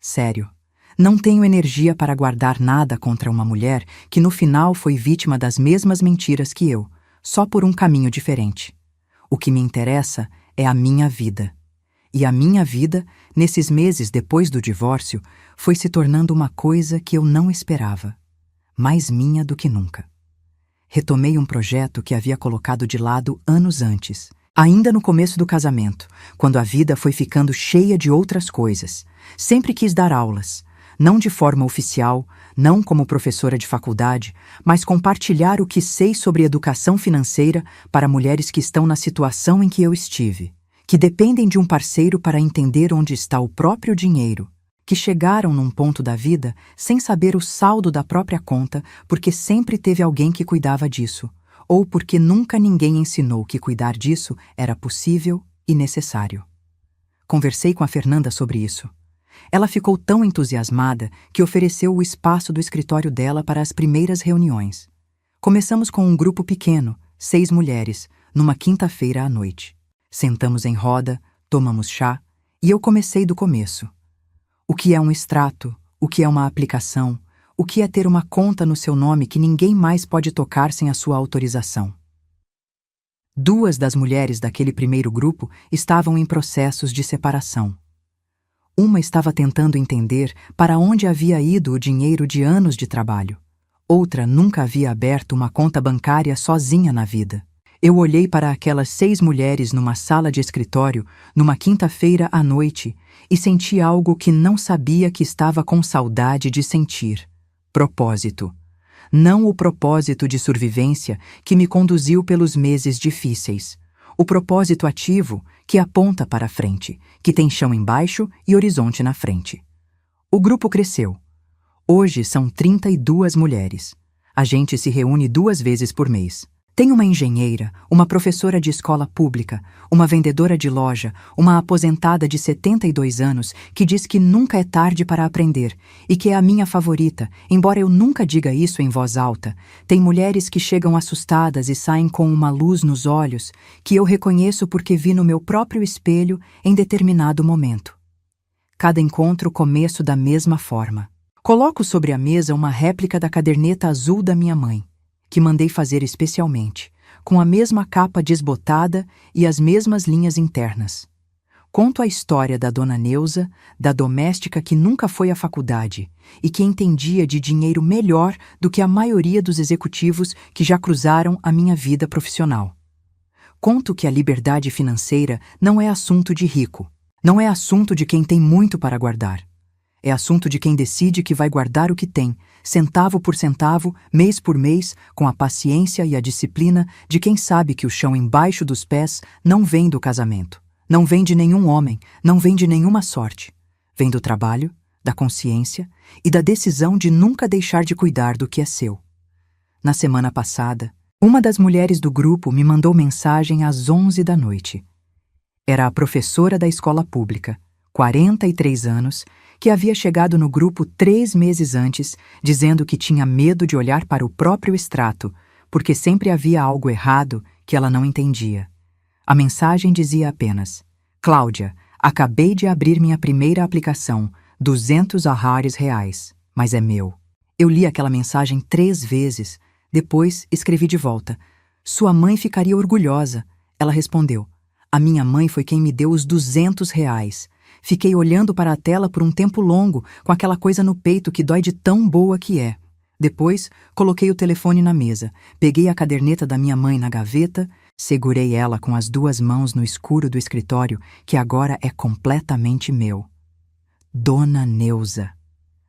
Sério, não tenho energia para guardar nada contra uma mulher que no final foi vítima das mesmas mentiras que eu, só por um caminho diferente. O que me interessa é a minha vida. E a minha vida, nesses meses depois do divórcio, foi se tornando uma coisa que eu não esperava. Mais minha do que nunca. Retomei um projeto que havia colocado de lado anos antes, ainda no começo do casamento, quando a vida foi ficando cheia de outras coisas. Sempre quis dar aulas, não de forma oficial, não como professora de faculdade, mas compartilhar o que sei sobre educação financeira para mulheres que estão na situação em que eu estive, que dependem de um parceiro para entender onde está o próprio dinheiro, que chegaram num ponto da vida sem saber o saldo da própria conta porque sempre teve alguém que cuidava disso, ou porque nunca ninguém ensinou que cuidar disso era possível e necessário. Conversei com a Fernanda sobre isso. Ela ficou tão entusiasmada que ofereceu o espaço do escritório dela para as primeiras reuniões. Começamos com um grupo pequeno, 6 mulheres, numa quinta-feira à noite. Sentamos em roda, tomamos chá, e eu comecei do começo. O que é um extrato? O que é uma aplicação? O que é ter uma conta no seu nome que ninguém mais pode tocar sem a sua autorização? 2 das mulheres daquele primeiro grupo estavam em processos de separação. Uma estava tentando entender para onde havia ido o dinheiro de anos de trabalho. Outra nunca havia aberto uma conta bancária sozinha na vida. Eu olhei para aquelas 6 mulheres numa sala de escritório, numa quinta-feira à noite, e senti algo que não sabia que estava com saudade de sentir. Propósito. Não o propósito de sobrevivência que me conduziu pelos meses difíceis. O propósito ativo que aponta para a frente, que tem chão embaixo e horizonte na frente. O grupo cresceu. Hoje são 32 mulheres. A gente se reúne 2 vezes por mês. Tem uma engenheira, uma professora de escola pública, uma vendedora de loja, uma aposentada de 72 anos que diz que nunca é tarde para aprender e que é a minha favorita, embora eu nunca diga isso em voz alta. Tem mulheres que chegam assustadas e saem com uma luz nos olhos que eu reconheço porque vi no meu próprio espelho em determinado momento. Cada encontro começo da mesma forma. Coloco sobre a mesa uma réplica da caderneta azul da minha mãe, que mandei fazer especialmente, com a mesma capa desbotada e as mesmas linhas internas. Conto a história da dona Neuza, da doméstica que nunca foi à faculdade e que entendia de dinheiro melhor do que a maioria dos executivos que já cruzaram a minha vida profissional. Conto que a liberdade financeira não é assunto de rico, não é assunto de quem tem muito para guardar. É assunto de quem decide que vai guardar o que tem, centavo por centavo, mês por mês, com a paciência e a disciplina de quem sabe que o chão embaixo dos pés não vem do casamento. Não vem de nenhum homem, não vem de nenhuma sorte. Vem do trabalho, da consciência e da decisão de nunca deixar de cuidar do que é seu. Na semana passada, uma das mulheres do grupo me mandou mensagem às 11 da noite. Era a professora da escola pública, 43 anos, que havia chegado no grupo 3 meses antes, dizendo que tinha medo de olhar para o próprio extrato, porque sempre havia algo errado que ela não entendia. A mensagem dizia apenas: Cláudia, acabei de abrir minha primeira aplicação, 200 reais, mas é meu. Eu li aquela mensagem 3 vezes, depois escrevi de volta. Sua mãe ficaria orgulhosa. Ela respondeu: a minha mãe foi quem me deu os 200 reais. Fiquei olhando para a tela por um tempo longo, com aquela coisa no peito que dói de tão boa que é. Depois, coloquei o telefone na mesa, peguei a caderneta da minha mãe na gaveta, segurei ela com as 2 mãos no escuro do escritório, que agora é completamente meu. Dona Neuza,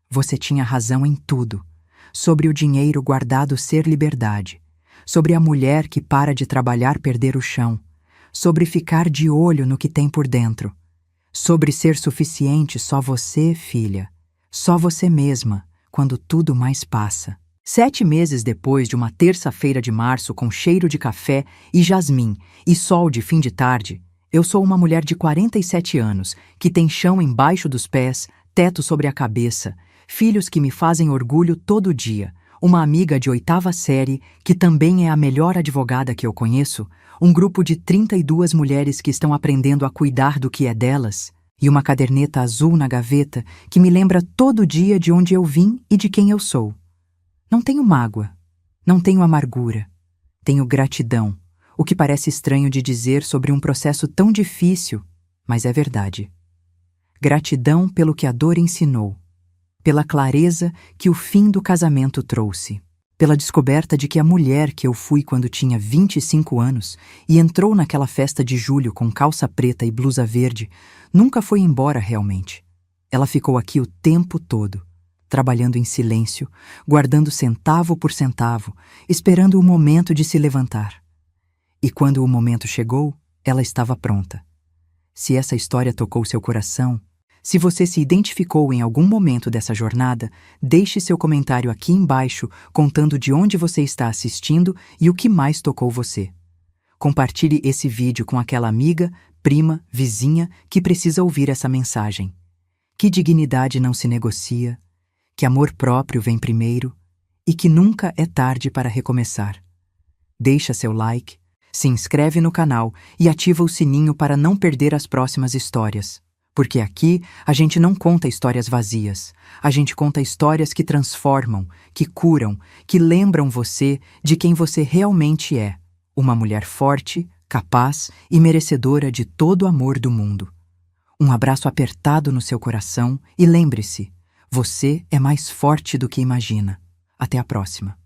você tinha razão em tudo. Sobre o dinheiro guardado ser liberdade. Sobre a mulher que para de trabalhar perder o chão. Sobre ficar de olho no que tem por dentro. Sobre ser suficiente só você, filha. Só você mesma, quando tudo mais passa. 7 meses depois de uma terça-feira de março com cheiro de café e jasmim e sol de fim de tarde, eu sou uma mulher de 47 anos, que tem chão embaixo dos pés, teto sobre a cabeça, filhos que me fazem orgulho todo dia, uma amiga de 8ª série, que também é a melhor advogada que eu conheço, um grupo de 32 mulheres que estão aprendendo a cuidar do que é delas, e uma caderneta azul na gaveta que me lembra todo dia de onde eu vim e de quem eu sou. Não tenho mágoa, não tenho amargura, tenho gratidão, o que parece estranho de dizer sobre um processo tão difícil, mas é verdade. Gratidão pelo que a dor ensinou, pela clareza que o fim do casamento trouxe, pela descoberta de que a mulher que eu fui quando tinha 25 anos e entrou naquela festa de julho com calça preta e blusa verde, nunca foi embora realmente. Ela ficou aqui o tempo todo, trabalhando em silêncio, guardando centavo por centavo, esperando o momento de se levantar. E quando o momento chegou, ela estava pronta. Se essa história tocou seu coração, se você se identificou em algum momento dessa jornada, deixe seu comentário aqui embaixo contando de onde você está assistindo e o que mais tocou você. Compartilhe esse vídeo com aquela amiga, prima, vizinha que precisa ouvir essa mensagem. Que dignidade não se negocia, que amor próprio vem primeiro e que nunca é tarde para recomeçar. Deixa seu like, se inscreve no canal e ativa o sininho para não perder as próximas histórias. Porque aqui a gente não conta histórias vazias, a gente conta histórias que transformam, que curam, que lembram você de quem você realmente é, uma mulher forte, capaz e merecedora de todo o amor do mundo. Um abraço apertado no seu coração e lembre-se, você é mais forte do que imagina. Até a próxima.